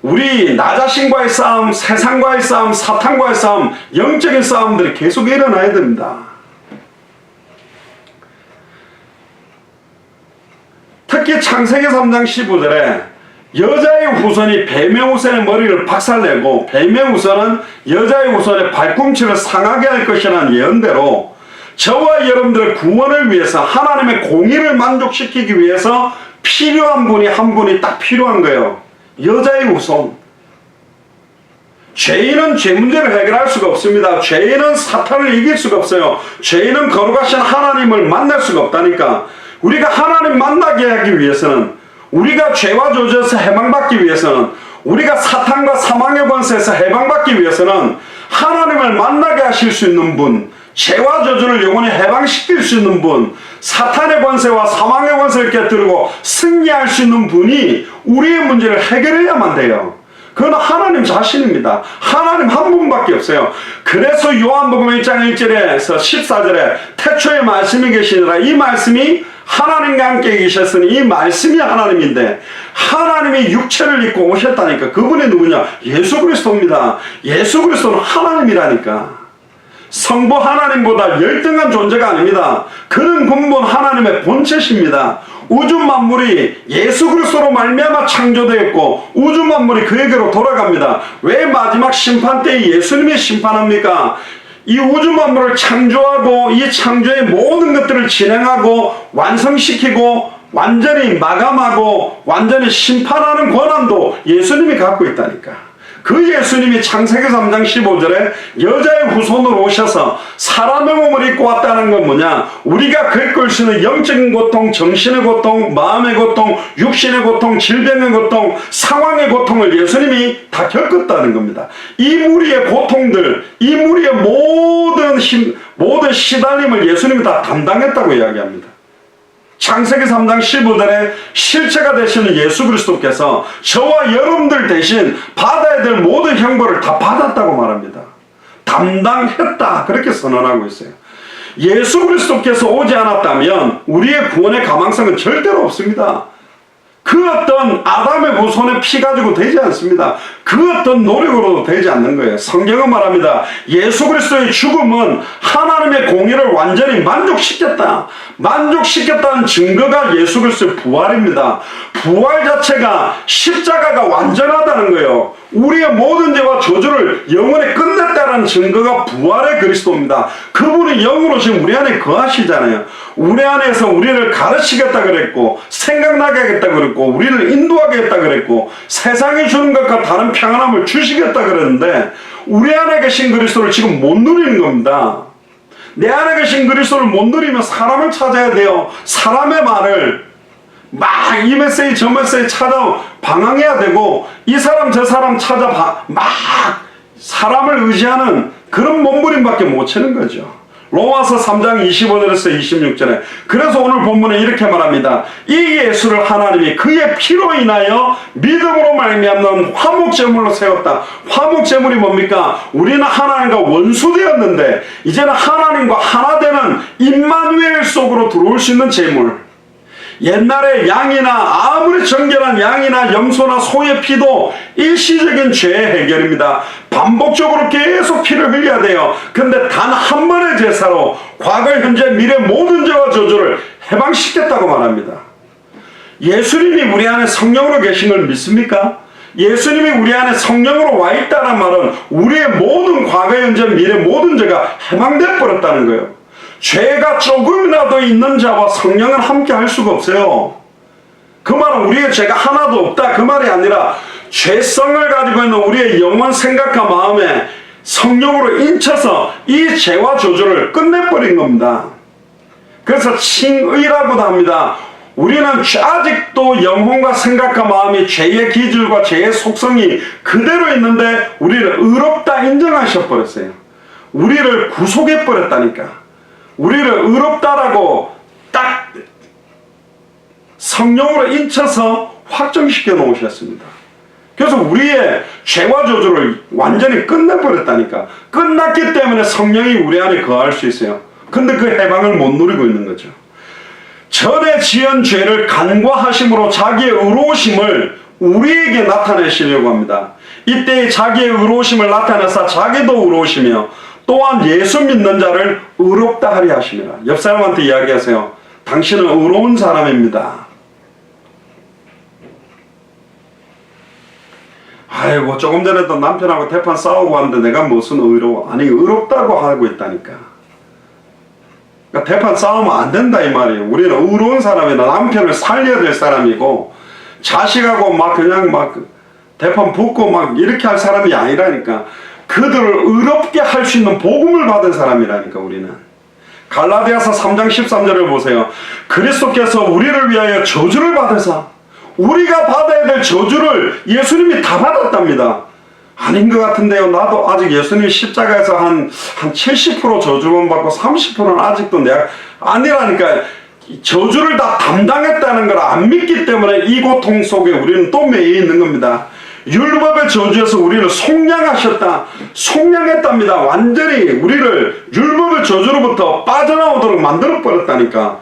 우리 나 자신과의 싸움, 세상과의 싸움, 사탄과의 싸움, 영적인 싸움들이 계속 일어나야 됩니다. 특히 창세기 3장 15절에 여자의 후손이 뱀의 후손의 머리를 박살내고 뱀의 후손은 여자의 후손의 발꿈치를 상하게 할 것이라는 예언대로 저와 여러분들의 구원을 위해서 하나님의 공의를 만족시키기 위해서 필요한 분이 한 분이 딱 필요한 거예요. 여자의 후손. 죄인은 죄 문제를 해결할 수가 없습니다. 죄인은 사탄을 이길 수가 없어요. 죄인은 거룩하신 하나님을 만날 수가 없다니까. 우리가 하나님 만나게 하기 위해서는, 우리가 죄와 저주에서 해방받기 위해서는, 우리가 사탄과 사망의 권세에서 해방받기 위해서는 하나님을 만나게 하실 수 있는 분, 죄와 저주를 영원히 해방시킬 수 있는 분, 사탄의 권세와 사망의 권세를 깨뜨리고 승리할 수 있는 분이 우리의 문제를 해결해야만 돼요. 그건 하나님 자신입니다. 하나님 한 분밖에 없어요. 그래서 요한복음 1장 1절에서 14절에 태초에 말씀이 계시니라, 이 말씀이 하나님과 함께 계셨으니 이 말씀이 하나님인데 하나님이 육체를 입고 오셨다니까. 그분이 누구냐? 예수 그리스도입니다. 예수 그리스도는 하나님이라니까. 성부 하나님보다 열등한 존재가 아닙니다. 그는 근본 하나님의 본체십니다. 우주 만물이 예수 그리스도로 말미암아 창조되었고 우주 만물이 그에게로 돌아갑니다. 왜 마지막 심판 때에 예수님이 심판합니까? 이 우주 만물을 창조하고 이 창조의 모든 것들을 진행하고 완성시키고 완전히 마감하고 완전히 심판하는 권한도 예수님이 갖고 있다니까. 그 예수님이 창세기 3장 15절에 여자의 후손으로 오셔서 사람의 몸을 입고 왔다는 건 뭐냐? 우리가 겪을 수 있는 영적인 고통, 정신의 고통, 마음의 고통, 육신의 고통, 질병의 고통, 상황의 고통을 예수님이 다 겪었다는 겁니다. 이 무리의 고통들, 이 무리의 모든 시달림을 예수님이 다 담당했다고 이야기합니다. 창세기 3장 15절에 실체가 되시는 예수 그리스도께서 저와 여러분들 대신 받아야 될 모든 형벌을 다 받았다고 말합니다. 담당했다, 그렇게 선언하고 있어요. 예수 그리스도께서 오지 않았다면 우리의 구원의 가망성은 절대로 없습니다. 그 어떤 아담의 후손의 피 가지고 되지 않습니다. 그 어떤 노력으로도 되지 않는 거예요. 성경은 말합니다. 예수 그리스도의 죽음은 하나님의 공의를 완전히 만족시켰다는 증거가 예수 그리스도의 부활입니다. 부활 자체가 십자가가 완전하다는 거예요. 우리의 모든 죄와 저주를 영원히 끝냈다는 증거가 부활의 그리스도입니다. 그분이 영으로 지금 우리 안에 거하시잖아요. 우리 안에서 우리를 가르치겠다 그랬고 생각나게 하겠다 그랬고 우리를 인도하겠다 그랬고 세상이 주는 것과 다른 평안함을 주시겠다 그랬는데 우리 안에 계신 그리스도를 지금 못 누리는 겁니다. 내 안에 계신 그리스도를 못 누리면 사람을 찾아야 돼요. 사람의 말을 막 이 메시지 저 메시지 찾아 방황해야 되고 이 사람 저 사람 찾아 막 사람을 의지하는 그런 몸부림밖에 못 치는 거죠. 로마서 3장 25절에서 26절에 그래서 오늘 본문에 이렇게 말합니다. 이 예수를 하나님이 그의 피로 인하여 믿음으로 말미암는 화목제물로 세웠다. 화목제물이 뭡니까? 우리는 하나님과 원수되었는데 이제는 하나님과 하나 되는 임마누엘 속으로 들어올 수 있는 제물. 옛날에 양이나 아무리 정결한 양이나 염소나 소의 피도 일시적인 죄의 해결입니다. 반복적으로 계속 피를 흘려야 돼요. 근데 단 한 번의 제사로 과거, 현재, 미래 모든 죄와 저주를 해방시켰다고 말합니다. 예수님이 우리 안에 성령으로 계신 걸 믿습니까? 예수님이 우리 안에 성령으로 와 있다는 말은 우리의 모든 과거, 현재, 미래 모든 죄가 해방돼 버렸다는 거예요. 죄가 조금이라도 있는 자와 성령은 함께 할 수가 없어요. 그 말은 우리의 죄가 하나도 없다 그 말이 아니라 죄성을 가지고 있는 우리의 영혼, 생각과 마음에 성령으로 인쳐서 이 죄와 저주를 끝내버린 겁니다. 그래서 칭의라고도 합니다. 우리는 아직도 영혼과 생각과 마음이 죄의 기질과 죄의 속성이 그대로 있는데 우리를 의롭다 인정하셔버렸어요. 우리를 구속해버렸다니까. 우리를 의롭다라고 딱 성령으로 인쳐서 확정시켜 놓으셨습니다. 그래서 우리의 죄와 저주를 완전히 끝내버렸다니까. 끝났기 때문에 성령이 우리 안에 거할 수 있어요. 근데 그 해방을 못 누리고 있는 거죠. 전에 지은 죄를 간과하심으로 자기의 의로우심을 우리에게 나타내시려고 합니다. 이때 자기의 의로우심을 나타내사 자기도 의로우시며 또한 예수 믿는 자를 의롭다 하리 하심이라. 옆 사람한테 이야기하세요. 당신은 의로운 사람입니다. 아이고, 조금 전에도 남편하고 대판 싸우고 왔는데 내가 무슨 의로워. 아니, 의롭다고 하고 있다니까. 그러니까 대판 싸우면 안 된다 이 말이에요. 우리는 의로운 사람이나 남편을 살려야 될 사람이고, 자식하고 막 그냥 막 대판 붙고 막 이렇게 할 사람이 아니라니까. 그들을 의롭게 할 수 있는 복음을 받은 사람이라니까. 우리는 갈라디아서 3장 13절을 보세요. 그리스도께서 우리를 위하여 저주를 받으사, 우리가 받아야 될 저주를 예수님이 다 받았답니다. 아닌 것 같은데요. 나도 아직 예수님 십자가에서 한 70% 저주만 받고 30%는 아직도 내가 아니라니까. 저주를 다 담당했다는 걸 안 믿기 때문에 이 고통 속에 우리는 또 매여 있는 겁니다. 율법의 저주에서 우리를 속량하셨다. 속량했답니다. 완전히 우리를 율법의 저주로부터 빠져나오도록 만들어버렸다니까.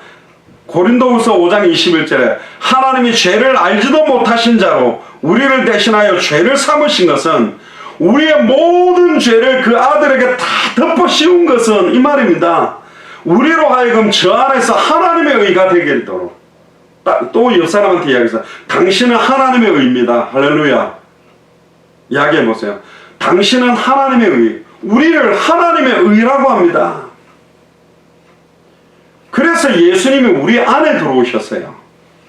고린도후서 5장 21절에 하나님이 죄를 알지도 못하신 자로 우리를 대신하여 죄를 삼으신 것은, 우리의 모든 죄를 그 아들에게 다 덮어 씌운 것은 이 말입니다. 우리로 하여금 저 안에서 하나님의 의가 되게 되도록. 또 옆 사람한테 이야기해서 당신은 하나님의 의입니다. 할렐루야. 이야기해 보세요. 당신은 하나님의 의. 우리를 하나님의 의라고 합니다. 그래서 예수님이 우리 안에 들어오셨어요.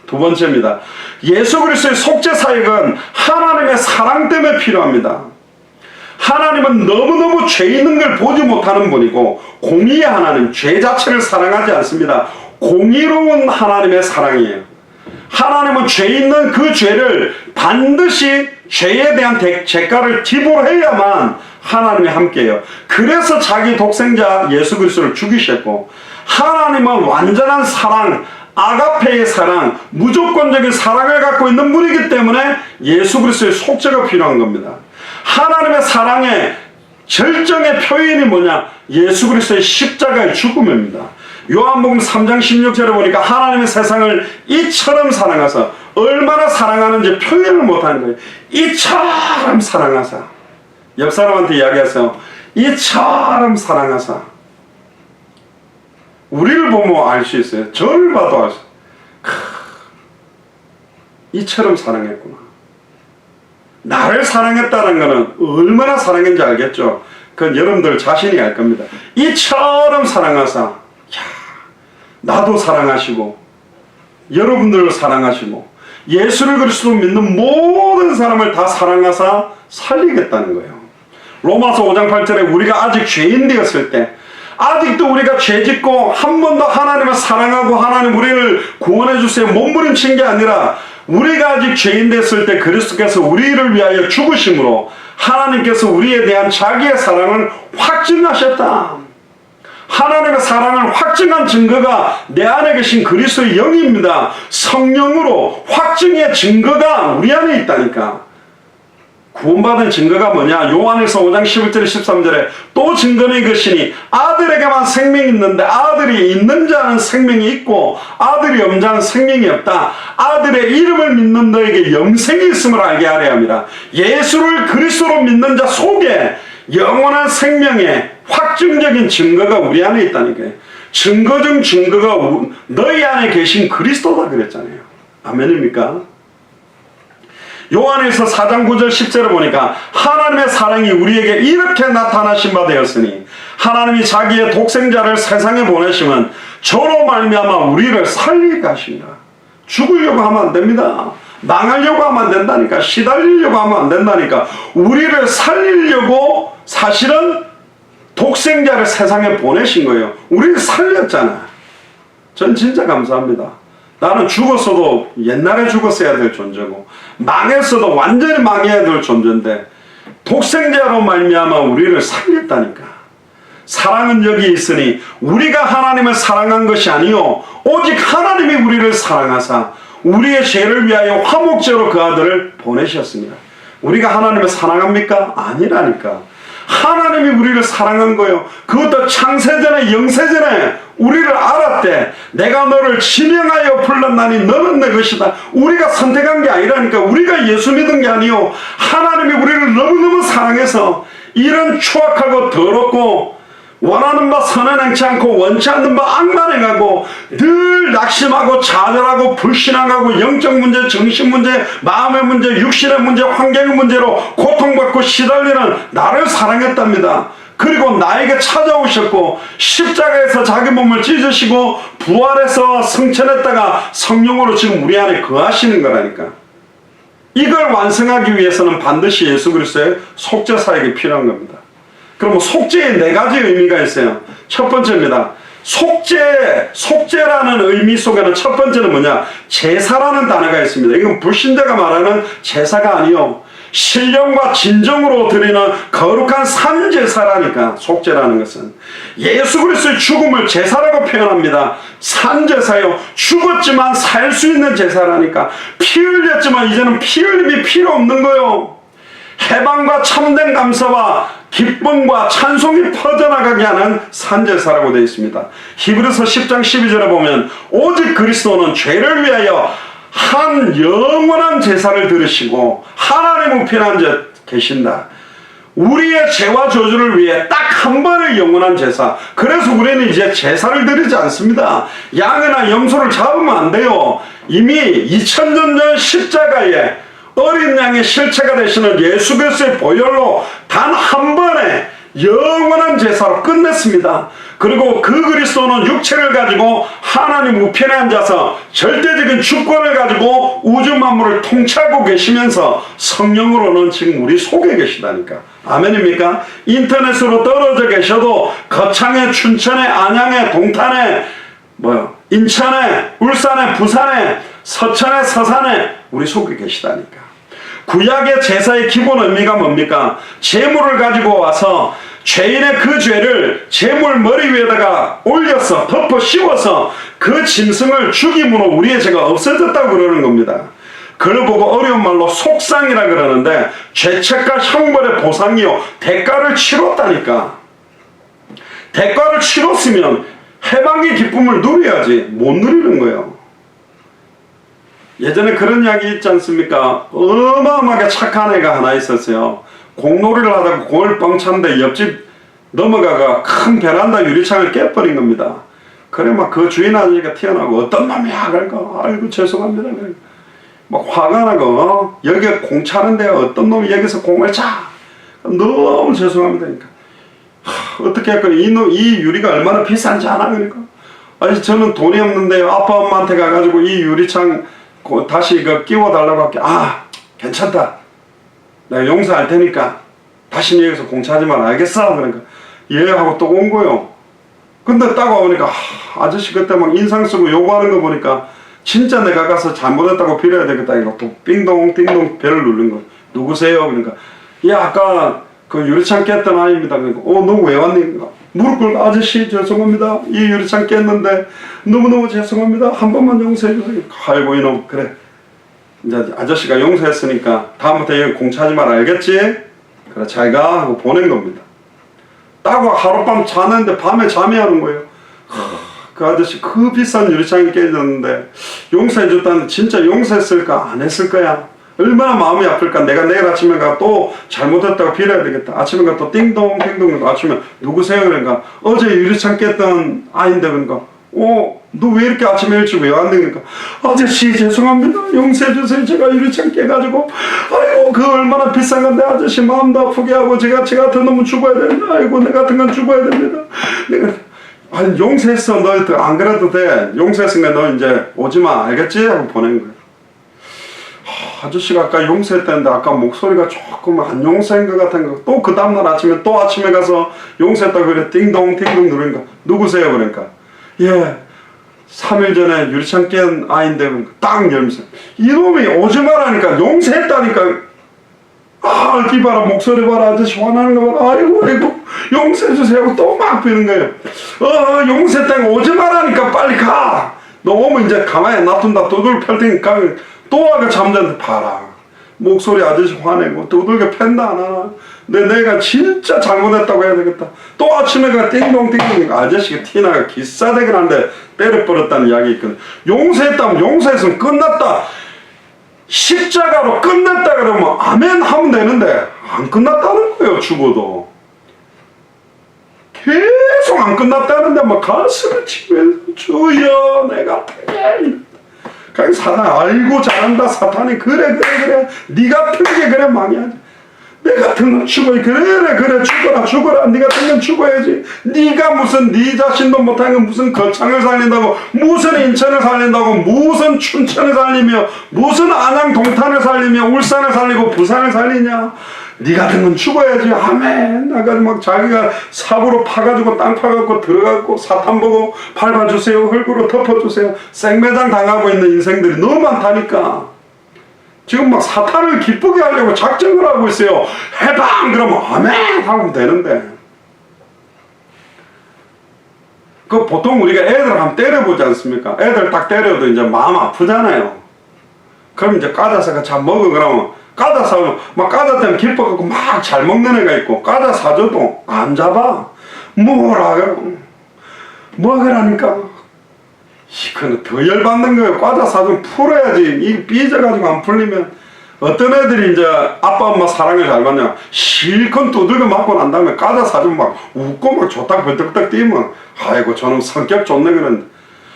두 번째입니다. 예수 그리스도의 속죄 사역은 하나님의 사랑 때문에 필요합니다. 하나님은 너무너무 죄 있는 걸 보지 못하는 분이고 공의의 하나님, 죄 자체를 사랑하지 않습니다. 공의로운 하나님의 사랑이에요. 하나님은 죄 있는 그 죄를 반드시 죄에 대한 대가를 지불해야만 하나님이 함께해요. 그래서 자기 독생자 예수 그리스도를 죽이셨고, 하나님은 완전한 사랑, 아가페의 사랑, 무조건적인 사랑을 갖고 있는 분이기 때문에 예수 그리스도의 속죄가 필요한 겁니다. 하나님의 사랑의 절정의 표현이 뭐냐? 예수 그리스도의 십자가의 죽음입니다. 요한복음 3장 16절에 보니까 하나님의 세상을 이처럼 사랑하사, 얼마나 사랑하는지 표현을 못하는 거예요. 이처럼 사랑하사. 옆 사람한테 이야기하세요. 이처럼 사랑하사. 우리를 보면 알 수 있어요. 저를 봐도 알 수 있어요. 이처럼 사랑했구나. 나를 사랑했다는 것은 얼마나 사랑했는지 알겠죠? 그건 여러분들 자신이 알 겁니다. 이처럼 사랑하사. 나도 사랑하시고 여러분들을 사랑하시고 예수를 그리스도 믿는 모든 사람을 다 사랑하사 살리겠다는 거예요. 로마서 5장 8절에 우리가 아직 죄인 되었을 때, 아직도 우리가 죄짓고 한 번도 하나님을 사랑하고 하나님 우리를 구원해 주세요 몸부림친 게 아니라, 우리가 아직 죄인 됐을 때 그리스도께서 우리를 위하여 죽으심으로 하나님께서 우리에 대한 자기의 사랑을 확증하셨다. 하나님의 사랑을 확증한 증거가 내 안에 계신 그리스도의 영입니다. 성령으로 확증의 증거가 우리 안에 있다니까. 구원받은 증거가 뭐냐? 요한에서 5장 11절 13절에 또 증거는 이것이니 아들에게만 생명이 있는데 아들이 있는 자는 생명이 있고 아들이 없는 자는 생명이 없다. 아들의 이름을 믿는 너에게 영생이 있음을 알게 하려 함이라. 예수를 그리스도로 믿는 자 속에 영원한 생명의 확증적인 증거가 우리 안에 있다니까요. 증거 중 증거가 너희 안에 계신 그리스도다 그랬잖아요. 아멘입니까? 요한에서 4장 9절 10절을 보니까 하나님의 사랑이 우리에게 이렇게 나타나신 바 되었으니 하나님이 자기의 독생자를 세상에 보내시면 저로 말미암아 우리를 살리게 하십니다. 죽으려고 하면 안 됩니다. 망하려고 하면 안 된다니까. 시달리려고 하면 안 된다니까. 우리를 살리려고 사실은 독생자를 세상에 보내신 거예요. 우리를 살렸잖아. 전 진짜 감사합니다. 나는 죽었어도 옛날에 죽었어야 될 존재고 망했어도 완전히 망해야 될 존재인데 독생자로 말미암아 우리를 살렸다니까. 사랑은 여기 있으니 우리가 하나님을 사랑한 것이 아니요 오직 하나님이 우리를 사랑하사 우리의 죄를 위하여 화목제로 그 아들을 보내셨습니다. 우리가 하나님을 사랑합니까? 아니라니까. 하나님이 우리를 사랑한 거예요. 그것도 창세전에 영세전에 우리를 알았대. 내가 너를 지명하여 불렀나니 너는 내 것이다. 우리가 선택한 게 아니라니까. 우리가 예수 믿은 게 아니요. 하나님이 우리를 너무너무 사랑해서 이런 추악하고 더럽고 원하는 바 선을 행치 않고 원치 않는 바 악만 행하고 늘 낙심하고 좌절하고 불신앙하고 영적 문제, 정신 문제, 마음의 문제, 육신의 문제, 환경의 문제로 고통받고 시달리는 나를 사랑했답니다. 그리고 나에게 찾아오셨고 십자가에서 자기 몸을 찢으시고 부활해서 승천했다가 성령으로 지금 우리 안에 거하시는 거라니까. 이걸 완성하기 위해서는 반드시 예수 그리스도의 속죄 사역이 필요한 겁니다. 그럼 속죄에 네 가지 의미가 있어요. 첫 번째입니다. 속죄라는 의미 속에는 첫 번째는 뭐냐? 제사라는 단어가 있습니다. 이건 불신자가 말하는 제사가 아니요. 신령과 진정으로 드리는 거룩한 산제사라니까. 속죄라는 것은 예수 그리스도의 죽음을 제사라고 표현합니다. 산제사요. 죽었지만 살 수 있는 제사라니까. 피 흘렸지만 이제는 피 흘림이 필요 없는 거요. 해방과 참된 감사와 기쁨과 찬송이 퍼져나가게 하는 산제사라고 되어 있습니다. 히브리서 10장 12절에 보면 오직 그리스도는 죄를 위하여 한 영원한 제사를 들으시고 하나님 우편한 자 계신다. 우리의 죄와 저주를 위해 딱 한 번의 영원한 제사. 그래서 우리는 이제 제사를 드리지 않습니다. 양이나 염소를 잡으면 안 돼요. 이미 2000년 전 십자가에 어린 양의 실체가 되시는 예수 그리스도의 보혈로 단 한 번의 영원한 제사로 끝냈습니다. 그리고 그 그리스도는 육체를 가지고 하나님 우편에 앉아서 절대적인 주권을 가지고 우주 만물을 통치하고 계시면서 성령으로는 지금 우리 속에 계시다니까. 아멘입니까? 인터넷으로 떨어져 계셔도 거창에, 춘천에, 안양에, 동탄에, 인천에, 울산에, 부산에, 서천에, 서산에 우리 속에 계시다니까. 구약의 제사의 기본 의미가 뭡니까? 제물을 가지고 와서 죄인의 그 죄를 제물 머리 위에다가 올려서 덮어 씌워서 그 짐승을 죽임으로 우리의 죄가 없어졌다고 그러는 겁니다. 그걸 보고 어려운 말로 속상이라 그러는데 죄책과 형벌의 보상이요. 대가를 치렀다니까. 대가를 치렀으면 해방의 기쁨을 누려야지. 못 누리는 거예요. 예전에 그런 이야기 있지 않습니까? 어마어마하게 착한 애가 하나 있었어요. 공놀이를 하다가 공을 뻥 찼는데 옆집 넘어가가 큰 베란다 유리창을 깨버린 겁니다. 그래 막 그 주인 아저씨가 튀어나오고 어떤 놈이야? 그러니까 아이고 죄송합니다. 그러니까 막 화가 나고 여기가 공 차는데 어떤 놈이 여기서 공을 차? 너무 죄송합니다. 그러니까 어떻게 할까? 이 유리가 얼마나 비싼지 아나? 그러니까 아니 저는 돈이 없는데 아빠 엄마한테 가가지고 이 유리창 다시 끼워달라고 할게. 아 괜찮다. 내가 용서할 테니까 다시는 여기서 공차하지 마라. 알겠어? 그러니까 예 하고 또 온 거요. 근데 딱 와보니까 아저씨 그때 막 인상 쓰고 요구하는 거 보니까 진짜 내가 가서 잘못했다고 빌어야 되겠다. 이거 또 띵동 띵동 벨을 누른 거. 누구세요? 그러니까 예 아까 그 유리창 깼던 아이입니다. 그러니까 너 왜 왔니? 무릎 꿇고 아저씨 죄송합니다. 이 유리창 깼는데 너무너무 죄송합니다. 한 번만 용서해 주세요. 아이고 이놈 그래. 이제 아저씨가 용서했으니까 다음부터 여기 공차하지 마라. 알겠지? 그래 잘 가 하고 보낸 겁니다. 따고 하룻밤 자는데 밤에 잠이 안 온 거예요. 그 아저씨 그 비싼 유리창이 깨졌는데 용서해 줬다는데 진짜 용서했을까? 안 했을 거야. 얼마나 마음이 아플까. 내가 내일 아침에 가 또 잘못했다고 빌어야 되겠다. 아침에 가 또 띵동 띵동 아침에 누구세요? 그러니까 어제 유리창 깼던 아인데 그러니까 너 왜 이렇게 아침에 일찍 왜 왔니? 그러니까 아저씨 죄송합니다. 용서해 주세요. 제가 유리창 깨가지고 아이고 그 얼마나 비싼 건데 아저씨 마음도 아프게 하고 제가 같은 놈은 죽어야 됩니다. 아이고 내 같은 건 죽어야 됩니다. 내가 아니 용서했어. 너 안 그래도 돼. 용서했으니까 너 이제 오지마. 알겠지? 하고 보낸 거예요. 아저씨가 아까 용서했다는데 아까 목소리가 조금 안 용서한 것 같은 거. 또 그 다음날 아침에 또 아침에 가서 용서했다고 그래. 띵동 띵동 누르니까 누구세요? 그러니까 예 3일 전에 유리창 깬 아인데 딱 열면서 이놈이 오지 말라니까 용서했다니까. 이 봐라 목소리 봐라 아저씨 화나는 거 봐라. 아이고 용서해 주세요 하고 또 막 비는 거예요. 용서했다니까 오지 말라니까 빨리 가. 너 오면 이제 가만히 놔둔다. 두들겨 팰 테니까 또 와가 잠자는데 봐라. 목소리 아저씨 화내고 두들겨 팬다 안 하나. 내가 진짜 잘못했다고 해야 되겠다. 또 아침에 가 띵동띵동 아저씨가 티나가 기싸대기를 하는데 때려버렸다는 이야기 있거든. 용서했다면 용서했으면 끝났다. 십자가로 끝냈다 그러면 아멘 하면 되는데 안 끝났다는 거예요. 죽어도 계속 안 끝났다는데 막 가슴을 치면서 주여 내가 그냥 사탄 알고 잘한다. 사탄이 그래 네 같은 게 그래 망해야지. 내 같은 건 죽어. 그래 죽어라. 네 같은 건 죽어야지. 네가 무슨 네 자신도 못하는 건 무슨 거창을 살린다고, 무슨 인천을 살린다고, 무슨 춘천을 살리며, 무슨 안양 동탄을 살리며 울산을 살리고 부산을 살리냐. 네 같은 건 죽어야지. 아멘. 나가지고 막 자기가 삽으로 파가지고 땅 파갖고 들어가고 사탄 보고 밟아주세요. 흙으로 덮어주세요. 생매장 당하고 있는 인생들이 너무 많다니까. 지금 막 사탄을 기쁘게 하려고 작정을 하고 있어요. 해방! 그러면 아멘! 하면 되는데. 그 보통 우리가 애들 한번 때려보지 않습니까? 애들 딱 때려도 이제 마음 아프잖아요. 그럼 이제 까다사가 잘 먹어. 그러면 까다 사면 막 까다 때문에 기뻐갖고 막 잘 먹는 애가 있고, 까다 사줘도 안 잡아. 뭐라 그러고. 뭐 그러니까. 이거는 더 열받는 거예요. 과자 사좀 풀어야지. 이게 삐져가지고 안 풀리면 어떤 애들이 이제 아빠 엄마 사랑을 잘 받냐, 실컷 두들겨 맞고 난 다음에 과자 사좀 막 웃고 막 좋다고 벌떡벌떡 뛰면 아이고 저놈 성격 좋네. 그런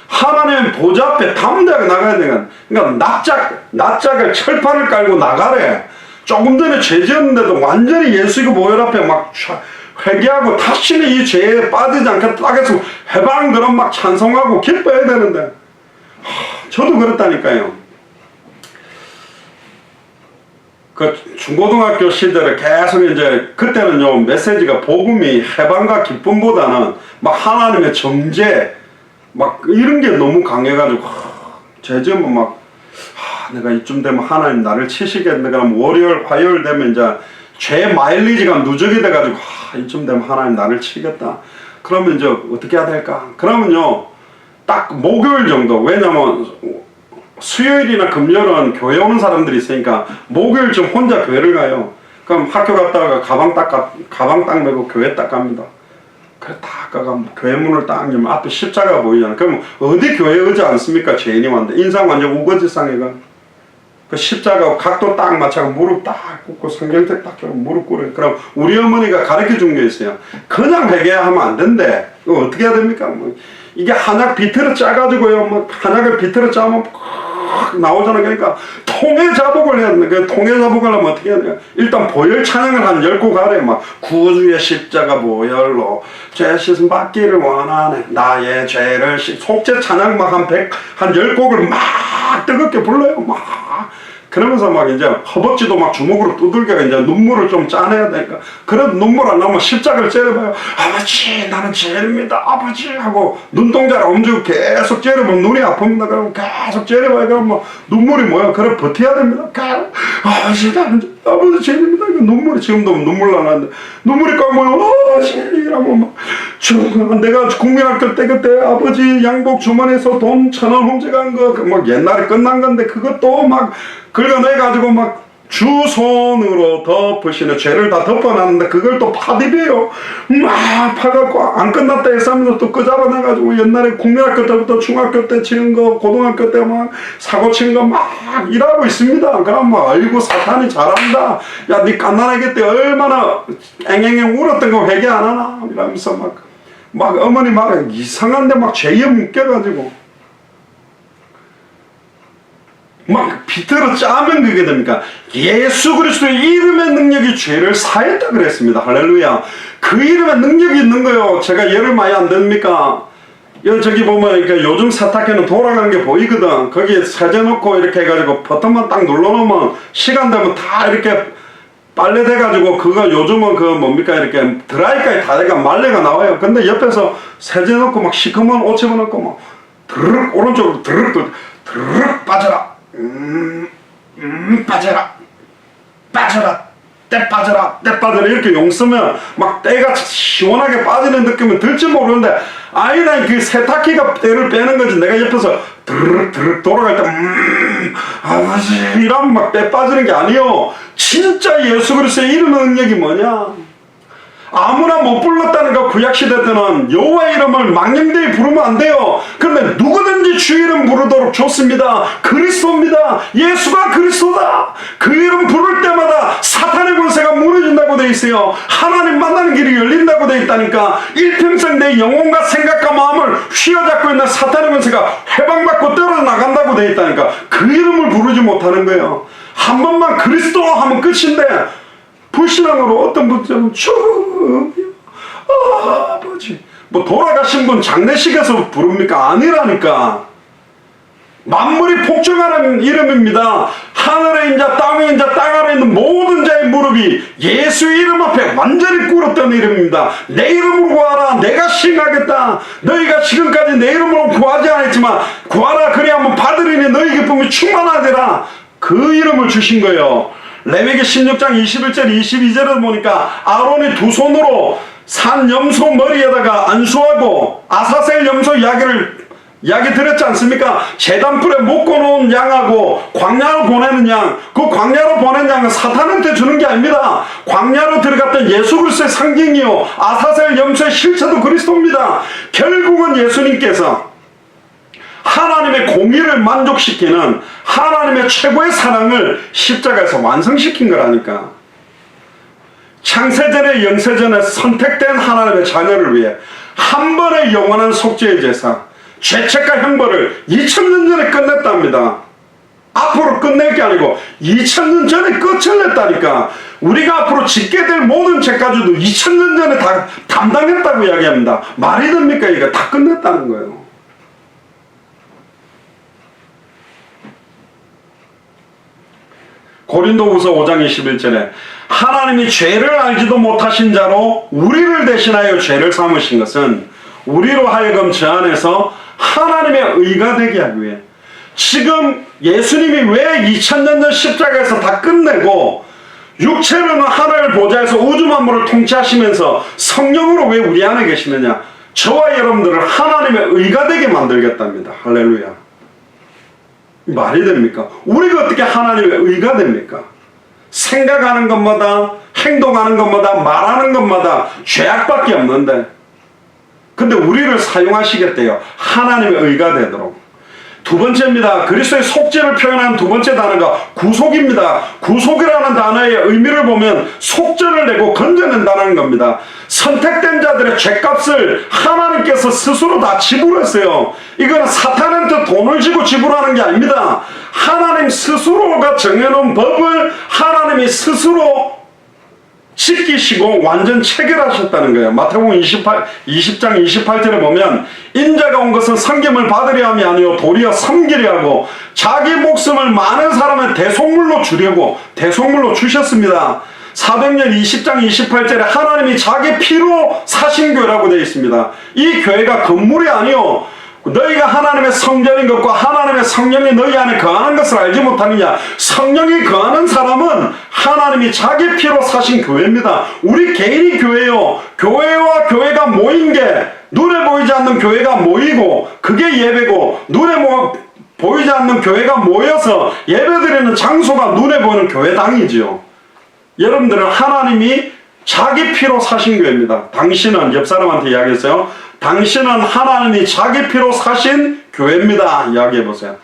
하나님 보좌 앞에 담대하게 나가야 되는. 그러니까 납작을 철판을 깔고 나가래. 조금 전에 죄 지었는데도 완전히 예수이고 모혈 앞에 막 회개하고 다시는 이 죄에 빠지지 않게 딱 해서 해방 그럼 막 찬송하고 기뻐해야 되는데, 저도 그렇다니까요. 그 중고등학교 시절에 계속 이제 그때는요 메시지가 복음이 해방과 기쁨보다는 막 하나님의 정죄 막 이런 게 너무 강해가지고 죄 지으면 막 내가 이쯤 되면 하나님 나를 치시겠네. 그럼 월요일 화요일 되면 이제 죄 마일리지가 누적이 돼가지고 이쯤 되면 하나님 나를 치겠다. 그러면 이제 어떻게 해야 될까? 그러면요 딱 목요일 정도. 왜냐면 수요일이나 금요일은 교회 오는 사람들이 있으니까 목요일쯤 혼자 교회를 가요. 그럼 학교 갔다가 가방 딱 메고 교회 딱 갑니다. 그래 딱 가가 교회 문을 딱 열면 앞에 십자가 보이잖아. 그럼 어디 교회 오지 않습니까? 죄인이 왔는데 인상 완전 우거지상해가 그 십자가 각도 딱 맞춰서 무릎 딱 꿇고 성경책 딱 펴고 무릎 꿇어요. 그럼 우리 어머니가 가르쳐 준 게 있어요. 그냥 회개하면 안 된대. 이거 어떻게 해야 됩니까? 뭐 이게 한약 비틀어 짜가지고요. 뭐 한약을 비틀어 짜면 나오잖아. 그러니까 통해 자복을 해야 돼. 그 통해 자복을 하면 어떻게 해야 돼? 일단 보혈 찬양을 한 10곡 하래. 막 구주의 십자가 보혈로 죄 씻음 받기를 원하네. 나의 죄를 속죄 찬양 막 한 10곡을 막 뜨겁게 불러요. 막 그러면서 막 이제 허벅지도 막 주먹으로 두들겨 이제 눈물을 좀 짜내야 되니까. 그래도 눈물 안 나면 십자가를 째려봐요. 아버지 나는 죄인입니다 아버지 하고 눈동자를 엄지고 계속 째려보면 눈이 아픕니다. 그러면 계속 째려봐요. 그럼 뭐 눈물이 뭐야? 그래 버텨야 됩니다. 아버지 나는 아버지 죄인입니다. 눈물이 지금도 눈물 나는데 눈물이 꽉 모여. 아버지라고 막 내가 국민학교 때 그때 아버지 양복 주머니에서 돈 1,000원 훔쳐간 거 막 옛날에 끝난 건데 그것도 막 긁어내가지고 막 주손으로 덮으시는 죄를 다 덮어놨는데 그걸 또 파디벼요. 막 파갖고 안 끝났다 해서 또 끄잡아내가지고 옛날에 국민학교 때부터 중학교 때 치는 거 고등학교 때 막 사고 친 거 막 일하고 있습니다. 그럼 막 아이고 사탄이 잘한다. 야 니 갓난아기 때 얼마나 앵앵앵 울었던 거 회개 안 하나 이러면서 막 어머니 막 이상한데 막 죄에 묶여가지고 막 비틀어 짜면 그게 됩니까? 예수 그리스도의 이름의 능력이 죄를 사했다 그랬습니다. 할렐루야. 그 이름의 능력이 있는 거요. 제가 예를 많이 안 듭니까? 저기 보면 그러니까 요즘 세탁기는 돌아가는 게 보이거든. 거기에 세제 넣고 이렇게 해가지고 버튼만 딱 눌러놓으면 시간 되면 다 이렇게 빨래 돼가지고 그거 요즘은 그 뭡니까 이렇게 드라이까지 다 돼가 말레가 나와요. 근데 옆에서 세제 넣고 막 시커먼 옷 집어넣고 막 드르륵 오른쪽으로 드르륵 빠져라. 빠져라 때 빠져라 이렇게 용 쓰면 막 때가 시원하게 빠지는 느낌은 들지 모르는데 아니다 그 세탁기가 때를 빼는 거지. 내가 옆에서 드르륵 돌아갈 때 아버지 이러면 막 빼 빠지는 게 아니요. 진짜 예수 그리스도의 이름의 능력이 뭐냐? 아무나 못 불렀다니까. 구약시대 때는 여호와의 이름을 망령되이 부르면 안 돼요. 그런데 누구든지 주 이름 부르도록 좋습니다. 그리스도입니다. 예수가 그리스도다. 그 이름 부를 때마다 사탄의 권세가 무너진다고 돼 있어요. 하나님 만나는 길이 열린다고 돼 있다니까. 일평생 내 영혼과 생각과 마음을 휘어잡고 있는 사탄의 권세가 해방받고 떨어나간다고 돼 있다니까. 그 이름을 부르지 못하는 거예요. 한 번만 그리스도 하면 끝인데 불신앙으로 어떤 분들은 아버지 뭐 돌아가신 분 장례식에서 부릅니까? 아니라니까. 만물이 복종하는 이름입니다. 하늘의 인자 땅의 인자 땅 아래 있는 모든 자의 무릎이 예수의 이름 앞에 완전히 꿇었던 이름입니다. 내 이름으로 구하라. 내가 시행하겠다. 너희가 지금까지 내 이름으로 구하지 않았지만 구하라. 그리하면 받으리니 너희 기쁨이 충만하리라. 그 이름을 주신 거예요. 레위기 16장 21절 22절을 보니까 아론이 두 손으로 산 염소 머리에다가 안수하고 아사셀 염소 이야기 들었지 않습니까? 제단불에 묶어놓은 양하고 광야로 보내는 양, 그 광야로 보낸 양은 사탄한테 주는 게 아닙니다. 광야로 들어갔던 예수 그리스도의 상징이요, 아사셀 염소의 실체도 그리스도입니다. 결국은 예수님께서 하나님의 공의를 만족시키는 하나님의 최고의 사랑을 십자가에서 완성시킨 거라니까. 창세전에 영세전에 선택된 하나님의 자녀를 위해 한 번의 영원한 속죄의 제사, 죄책과 형벌을 2000년 전에 끝냈답니다. 앞으로 끝낼 게 아니고 2000년 전에 끝을 냈다니까. 우리가 앞으로 짓게 될 모든 죄까지도 2000년 전에 다 담당했다고 이야기합니다. 말이 됩니까? 이거 다 끝냈다는 거예요. 고린도후서 5장 21절에 하나님이 죄를 알지도 못하신 자로 우리를 대신하여 죄를 삼으신 것은 우리로 하여금 저 안에서 하나님의 의가 되게 하기 위해. 지금 예수님이 왜 2000년 전 십자가에서 다 끝내고 육체로는 하늘 보좌에서 우주 만물을 통치하시면서 성령으로 왜 우리 안에 계시느냐? 저와 여러분들을 하나님의 의가 되게 만들겠답니다. 할렐루야. 말이 됩니까? 우리가 어떻게 하나님의 의가 됩니까? 생각하는 것마다, 행동하는 것마다, 말하는 것마다 죄악밖에 없는데, 근데 우리를 사용하시겠대요. 하나님의 의가 되도록. 두 번째입니다. 그리스도의 속죄를 표현한 두 번째 단어가 구속입니다. 구속이라는 단어의 의미를 보면 속죄를 내고 건져낸다는 겁니다. 선택된 자들의 죄값을 하나님께서 스스로 다 지불했어요. 이건 사탄한테 돈을 주고 지불하는 게 아닙니다. 하나님 스스로가 정해놓은 법을 하나님이 스스로 지키시고 완전 체결하셨다는 거예요. 마태복음 20장 28절에 보면 인자가 온 것은 섬김을 받으려 함이 아니요 도리어 섬기려 하고 자기 목숨을 많은 사람의 대속물로 주려고 대속물로 주셨습니다. 사도행전 20장 28절에 하나님이 자기 피로 사신 교회라고 되어 있습니다. 이 교회가 건물이 아니요 너희가 하나님의 성전인 것과 하나님의 성령이 너희 안에 거하는 것을 알지 못하느냐. 성령이 거하는 사람은 하나님이 자기 피로 사신 교회입니다. 우리 개인이 교회요. 교회와 교회가 모인 게 눈에 보이지 않는 교회가 모이고 그게 예배고, 눈에 보이지 않는 교회가 모여서 예배드리는 장소가 눈에 보이는 교회당이지요. 여러분들은 하나님이 자기 피로 사신 교회입니다. 당신은, 옆 사람한테 이야기했어요. 당신은 하나님이 자기 피로 사신 교회입니다. 이야기해보세요.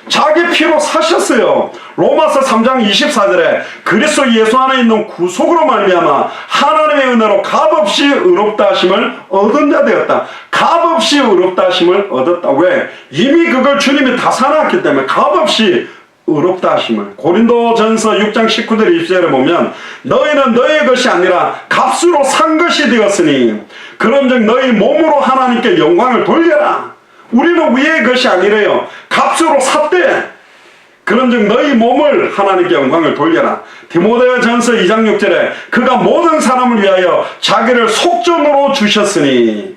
자기 피로 사셨어요. 로마서 3장 24절에 그리스도 예수 안에 있는 구속으로 말미암아 하나님의 은혜로 값없이 의롭다 하심을 얻은 자 되었다. 값없이 의롭다 하심을 얻었다. 왜? 이미 그걸 주님이 다 사놨기 때문에 값없이 의롭다 하심을. 고린도전서 6장 19절 20절에 보면 너희는 너희의 것이 아니라 값으로 산 것이 되었으니 그런즉 너희 몸으로 하나님께 영광을 돌려라. 우리는 우리의 것이 아니래요. 값으로 샀대. 그런즉 너희 몸을 하나님께 영광을 돌려라. 디모데전서 2장 6절에 그가 모든 사람을 위하여 자기를 속전으로 주셨으니.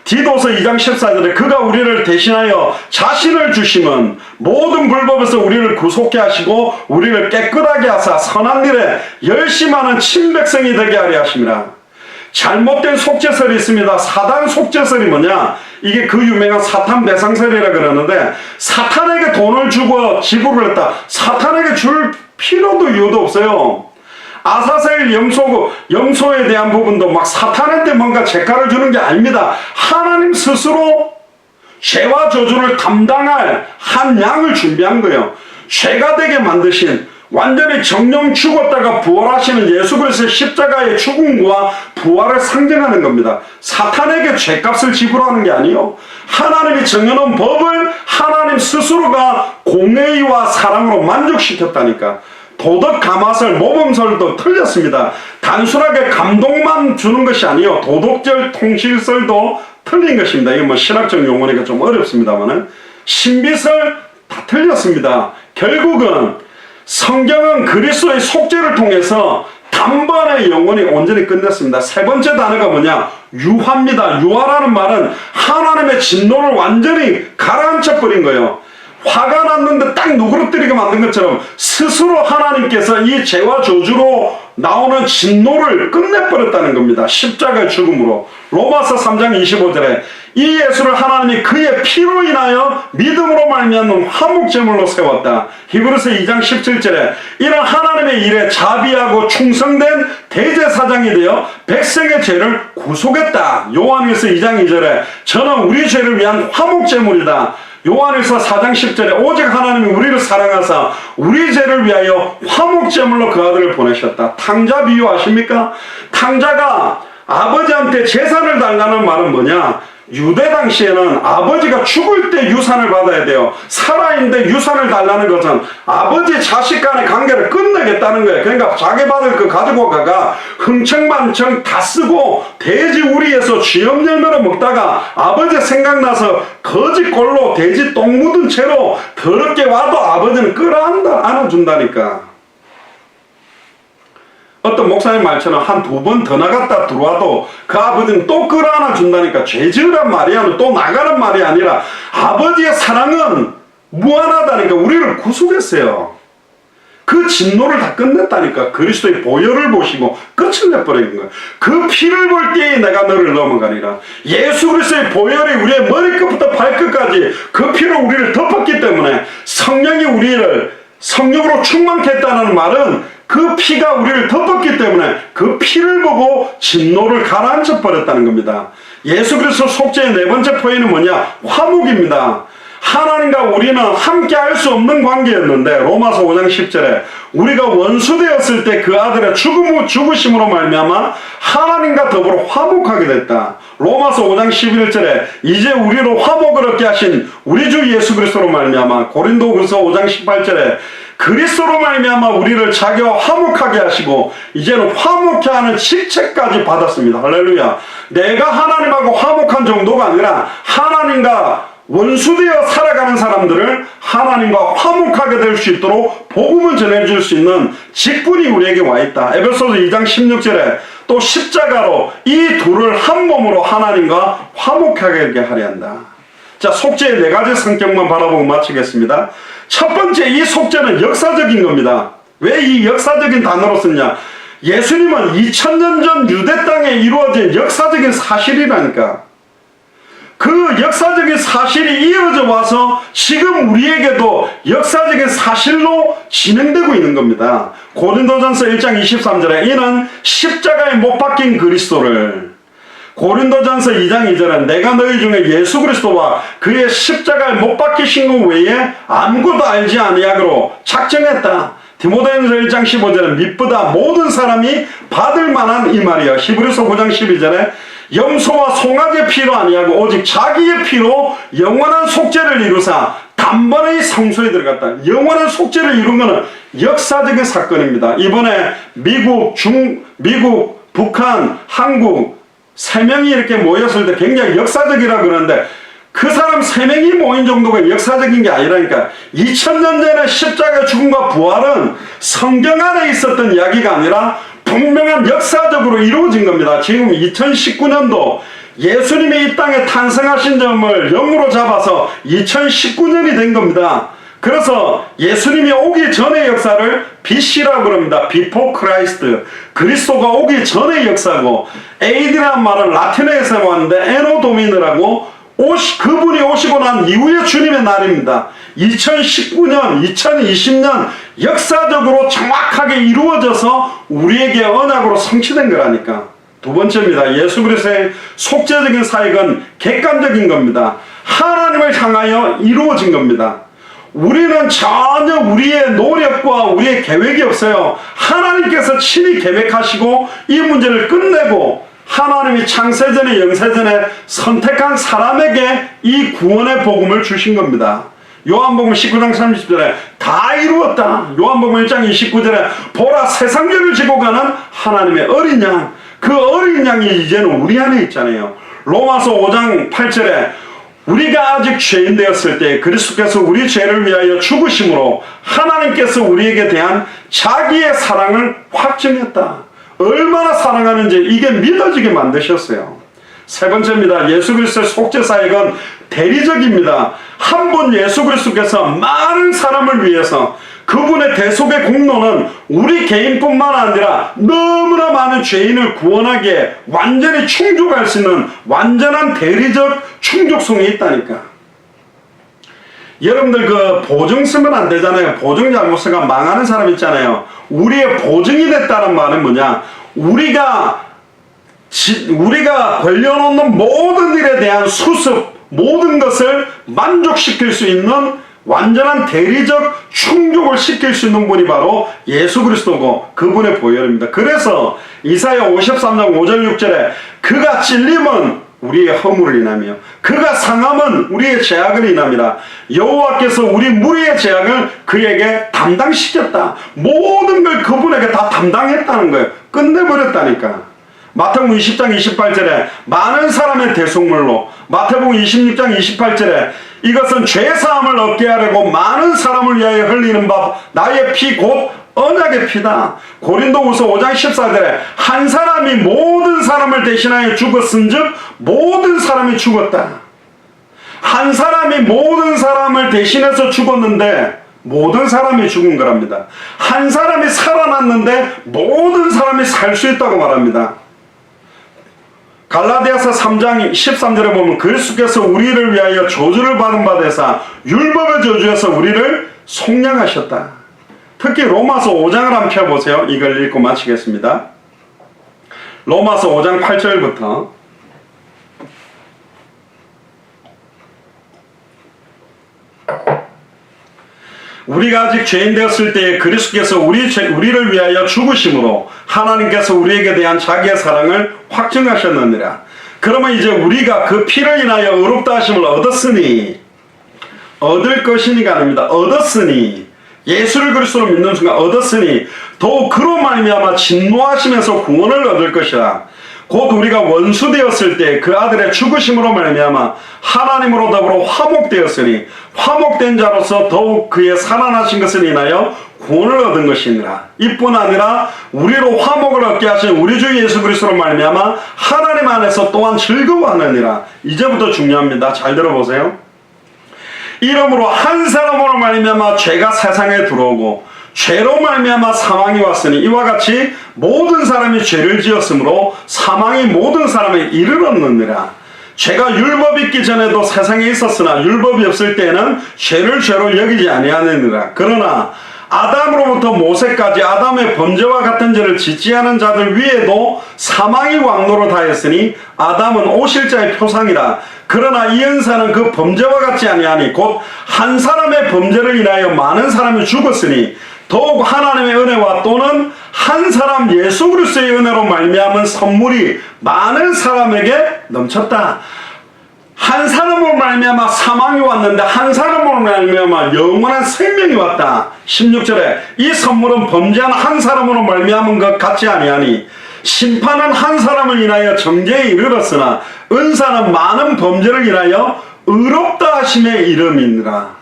디도서 2장 14절에 그가 우리를 대신하여 자신을 주심은 모든 불법에서 우리를 구속케 하시고 우리를 깨끗하게 하사 선한 일에 열심하는 친백성이 되게 하려 하심이라. 잘못된 속죄설이 있습니다. 사단 속죄설이 뭐냐? 이게 그 유명한 사탄 배상설이라 그러는데, 사탄에게 돈을 주고 지불을 했다. 사탄에게 줄 필요도 이유도 없어요. 아사셀 염소에 대한 부분도 막 사탄한테 뭔가 재가를 주는 게 아닙니다. 하나님 스스로 죄와 저주를 담당할 한 양을 준비한 거예요. 죄가 되게 만드신, 완전히 정령 죽었다가 부활하시는 예수 그리스도의 십자가의 죽음과 부활을 상징하는 겁니다. 사탄에게 죄값을 지불하는 게 아니요, 하나님이 정해놓은 법을 하나님 스스로가 공의와 사랑으로 만족시켰다니까. 도덕 가마설, 모범설도 틀렸습니다. 단순하게 감동만 주는 것이 아니요, 도덕적 통실설도 틀린 것입니다. 이게 뭐 신학적 용어니까 좀 어렵습니다만은, 신비설 다 틀렸습니다. 결국은 성경은 그리스도의 속죄를 통해서 단번에 영원히 온전히 끝냈습니다. 세 번째 단어가 뭐냐? 유화입니다. 유화라는 말은 하나님의 진노를 완전히 가라앉혀 버린 거예요. 화가 났는데 딱 누그러뜨리게 만든 것처럼 스스로 하나님께서 이 죄와 저주로 나오는 진노를 끝내버렸다는 겁니다. 십자가의 죽음으로. 로마서 3장 25절에 이 예수를 하나님이 그의 피로 인하여 믿음으로 말미암는 화목제물로 세웠다. 히브리서 2장 17절에 이런 하나님의 일에 자비하고 충성된 대제사장이 되어 백성의 죄를 구속했다. 요한일서 2장 2절에 저는 우리 죄를 위한 화목제물이다. 요한일서 4장 10절에 오직 하나님이 우리를 사랑하사 우리 죄를 위하여 화목제물로 그 아들을 보내셨다. 탕자 비유 아십니까? 탕자가 아버지한테 재산을 달라는 말은 뭐냐? 유대 당시에는 아버지가 죽을 때 유산을 받아야 돼요. 살아있는데 유산을 달라는 것은 아버지 자식 간의 관계를 끝내겠다는 거예요. 그러니까 자기 받을 거 가지고 가가 흥청만청 다 쓰고 돼지 우리에서 쥐염 열매를 먹다가 아버지 생각나서 거지 꼴로 돼지 똥 묻은 채로 더럽게 와도 아버지는 안아준다니까. 어떤 목사님 말처럼 한 두 번 더 나갔다 들어와도 그 아버지는 또 끌어안아 준다니까. 죄지으란 말이 아니라 또 나가는 말이 아니라 아버지의 사랑은 무한하다니까. 우리를 구속했어요. 그 진노를 다 끝냈다니까. 그리스도의 보혈을 보시고 끝을 내버린 거예요. 그 피를 볼 때에 내가 너를 넘어가리라. 예수 그리스도의 보혈이 우리의 머리끝부터 발끝까지 그 피로 우리를 덮었기 때문에 성령이 우리를 성령으로 충만케 했다는 말은 그 피가 우리를 덮었기 때문에 그 피를 보고 진노를 가라앉혀 버렸다는 겁니다. 예수 그리스도 속죄의 네 번째 포인트는 뭐냐? 화목입니다. 하나님과 우리는 함께 할 수 없는 관계였는데 로마서 5장 10절에 우리가 원수되었을 때 그 아들의 죽으심으로 말미암아 하나님과 더불어 화목하게 됐다. 로마서 5장 11절에 이제 우리로 화목을 얻게 하신 우리 주 예수 그리스도로 말미암아. 고린도후서 5장 18절에 그리스도로 말미암아 우리를 자기와 화목하게 하시고 이제는 화목케 하는 직책까지 받았습니다. 할렐루야. 내가 하나님하고 화목한 정도가 아니라 하나님과 원수되어 살아가는 사람들을 하나님과 화목하게 될 수 있도록 복음을 전해줄 수 있는 직분이 우리에게 와 있다. 에베소서 2장 16절에 또 십자가로 이 둘을 한 몸으로 하나님과 화목하게 하려 한다. 자, 속죄의 네 가지 성격만 바라보고 마치겠습니다. 첫 번째, 이 속죄는 역사적인 겁니다. 왜 이 역사적인 단어로 썼냐? 예수님은 2000년 전 유대 땅에 이루어진 역사적인 사실이라니까. 그 역사적인 사실이 이어져 와서 지금 우리에게도 역사적인 사실로 진행되고 있는 겁니다. 고린도전서 1장 23절에 이는 십자가에 못 박힌 그리스도를, 고린도전서 2장 2절에 내가 너희 중에 예수 그리스도와 그의 십자가에 못 박히신 것 외에 아무것도 알지 아니하기로 작정했다. 디모데전서 1장 15절에 믿보다 모든 사람이 받을 만한 이 말이여. 히브리서 9장 12절에 염소와 송아지의 피로 아니하고 오직 자기의 피로 영원한 속죄를 이루사 단번에 성소에 들어갔다. 영원한 속죄를 이룬 것은 역사적인 사건입니다. 이번에 미국, 북한, 한국 3명이 이렇게 모였을 때 굉장히 역사적이라 그러는데 그 사람 3명이 모인 정도가 역사적인 게 아니라니까. 2000년 전에 십자가 죽음과 부활은 성경 안에 있었던 이야기가 아니라 분명한 역사적으로 이루어진 겁니다. 지금 2019년도 예수님이 이 땅에 탄생하신 점을 영으로 잡아서 2019년이 된 겁니다. 그래서 예수님이 오기 전의 역사를 BC라고 그럽니다. Before Christ. 그리스도가 오기 전의 역사고 AD라는 말은 라틴어에서 왔는데 에노도미느라고 그분이 오시고 난 이후에 주님의 날입니다. 2019년, 2020년 역사적으로 정확하게 이루어져서 우리에게 언약으로 성취된 거라니까. 두 번째입니다. 예수 그리스도의 속죄적인 사역은 객관적인 겁니다. 하나님을 향하여 이루어진 겁니다. 우리는 전혀 우리의 노력과 우리의 계획이 없어요. 하나님께서 친히 계획하시고 이 문제를 끝내고 하나님이 창세전에 영세전에 선택한 사람에게 이 구원의 복음을 주신 겁니다. 요한복음 19장 30절에 다 이루었다. 요한복음 1장 29절에 보라 세상죄를 지고 가는 하나님의 어린 양, 그 어린 양이 이제는 우리 안에 있잖아요. 로마서 5장 8절에 우리가 아직 죄인 되었을 때 그리스도께서 우리 죄를 위하여 죽으심으로 하나님께서 우리에게 대한 자기의 사랑을 확증했다. 얼마나 사랑하는지 이게 믿어지게 만드셨어요. 세 번째입니다. 예수 그리스도의 속죄 사역은 대리적입니다. 한 분 예수 그리스도께서 많은 사람을 위해서 그분의 대속의 공로는 우리 개인뿐만 아니라 너무나 많은 죄인을 구원하기에 완전히 충족할 수 있는 완전한 대리적 충족성이 있다니까. 여러분들 그 보증 쓰면 안 되잖아요. 보증 잘못 쓰면 망하는 사람 있잖아요. 우리의 보증이 됐다는 말은 뭐냐? 우리가 벌려놓는 모든 일에 대한 수습, 모든 것을 만족시킬 수 있는 완전한 대리적 충족을 시킬 수 있는 분이 바로 예수 그리스도고 그분의 보혈입니다. 그래서 이사야 53장 5절 6절에 그가 찔림은 우리의 허물을 인하며 그가 상함은 우리의 죄악을 인함이라. 여호와께서 우리 무리의 죄악을 그에게 담당시켰다. 모든 걸 그분에게 다 담당했다는 거예요. 끝내버렸다니까. 마태복음 20장 28절에 많은 사람의 대속물로, 마태복음 26장 28절에 이것은 죄사함을 얻게 하려고 많은 사람을 위하여 흘리는 바 나의 피 곧 언약의 피다. 고린도후서 5장 14절에 한 사람이 모든 사람을 대신하여 죽었은즉 모든 사람이 죽었다. 한 사람이 모든 사람을 대신해서 죽었는데 모든 사람이 죽은 거랍니다. 한 사람이 살아났는데 모든 사람이 살 수 있다고 말합니다. 갈라디아서 3장 13절에 보면 그리스도께서 우리를 위하여 저주를 받은 바 되사 율법의 저주에서 우리를 속량하셨다. 특히 로마서 5장을 한번 펴보세요. 이걸 읽고 마치겠습니다. 로마서 5장 8절부터 우리가 아직 죄인 되었을 때에 그리스도께서 우리를 위하여 죽으심으로 하나님께서 우리에게 대한 자기의 사랑을 확증하셨느니라. 그러면 이제 우리가 그 피를 인하여 의롭다 하심을 얻었으니, 얻을 것이니가 아닙니다. 얻었으니, 예수를 그리스도로 믿는 순간 얻었으니 더욱 그로 말미암아 진노하시면서 구원을 얻을 것이라. 곧 우리가 원수 되었을 때 그 아들의 죽으심으로 말미암아 하나님으로 더불어 화목되었으니 화목된 자로서 더욱 그의 살아나신 것을 인하여 구원을 얻은 것이니라. 이뿐 아니라 우리로 화목을 얻게 하신 우리 주 예수 그리스도로 말미암아 하나님 안에서 또한 즐거워하느니라. 이제부터 중요합니다. 잘 들어보세요. 이러므로 한 사람으로 말미암아 죄가 세상에 들어오고 죄로 말미암아 사망이 왔으니 이와 같이 모든 사람이 죄를 지었으므로 사망이 모든 사람에 이르렀느니라. 죄가 율법이 있기 전에도 세상에 있었으나 율법이 없을 때에는 죄를 죄로 여기지 아니하느니라. 그러나 아담으로부터 모세까지 아담의 범죄와 같은 죄를 짓지 않은 자들 위에도 사망이 왕노릇하였으니 아담은 오실자의 표상이라. 그러나 이 은사는 그 범죄와 같지 아니하니 곧 한 사람의 범죄를 인하여 많은 사람이 죽었으니 더욱 하나님의 은혜와 또는 한 사람 예수 그리스도의 은혜로 말미암은 선물이 많은 사람에게 넘쳤다. 한 사람으로 말미암아 사망이 왔는데 한 사람으로 말미암아 영원한 생명이 왔다. 16절에 이 선물은 범죄한 한 사람으로 말미암은 것 같지 아니하니 심판은 한 사람을 인하여 정죄에 이르렀으나 은사는 많은 범죄를 인하여 의롭다 하심에 이름이니라.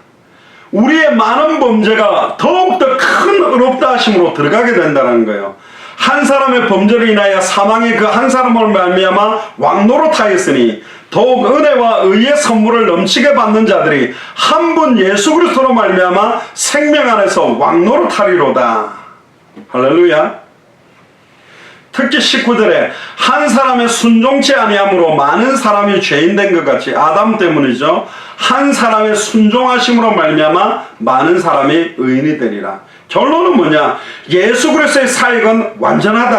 우리의 많은 범죄가 더욱더 큰 의롭다 하심으로 들어가게 된다는 거예요. 한 사람의 범죄를 인하여 사망의 그 한 사람을 말미암아 왕노릇하였으니 더욱 은혜와 의의 선물을 넘치게 받는 자들이 한 분 예수 그리스도로 말미암아 생명 안에서 왕노릇하리로다. 할렐루야. 특히 19절에 한 사람의 순종치 아니함으로 많은 사람이 죄인 된 것 같이 아담 때문이죠. 한 사람의 순종하심으로 말미암아 많은 사람이 의인이 되리라. 결론은 뭐냐? 예수 그리스도의 사역은 완전하다.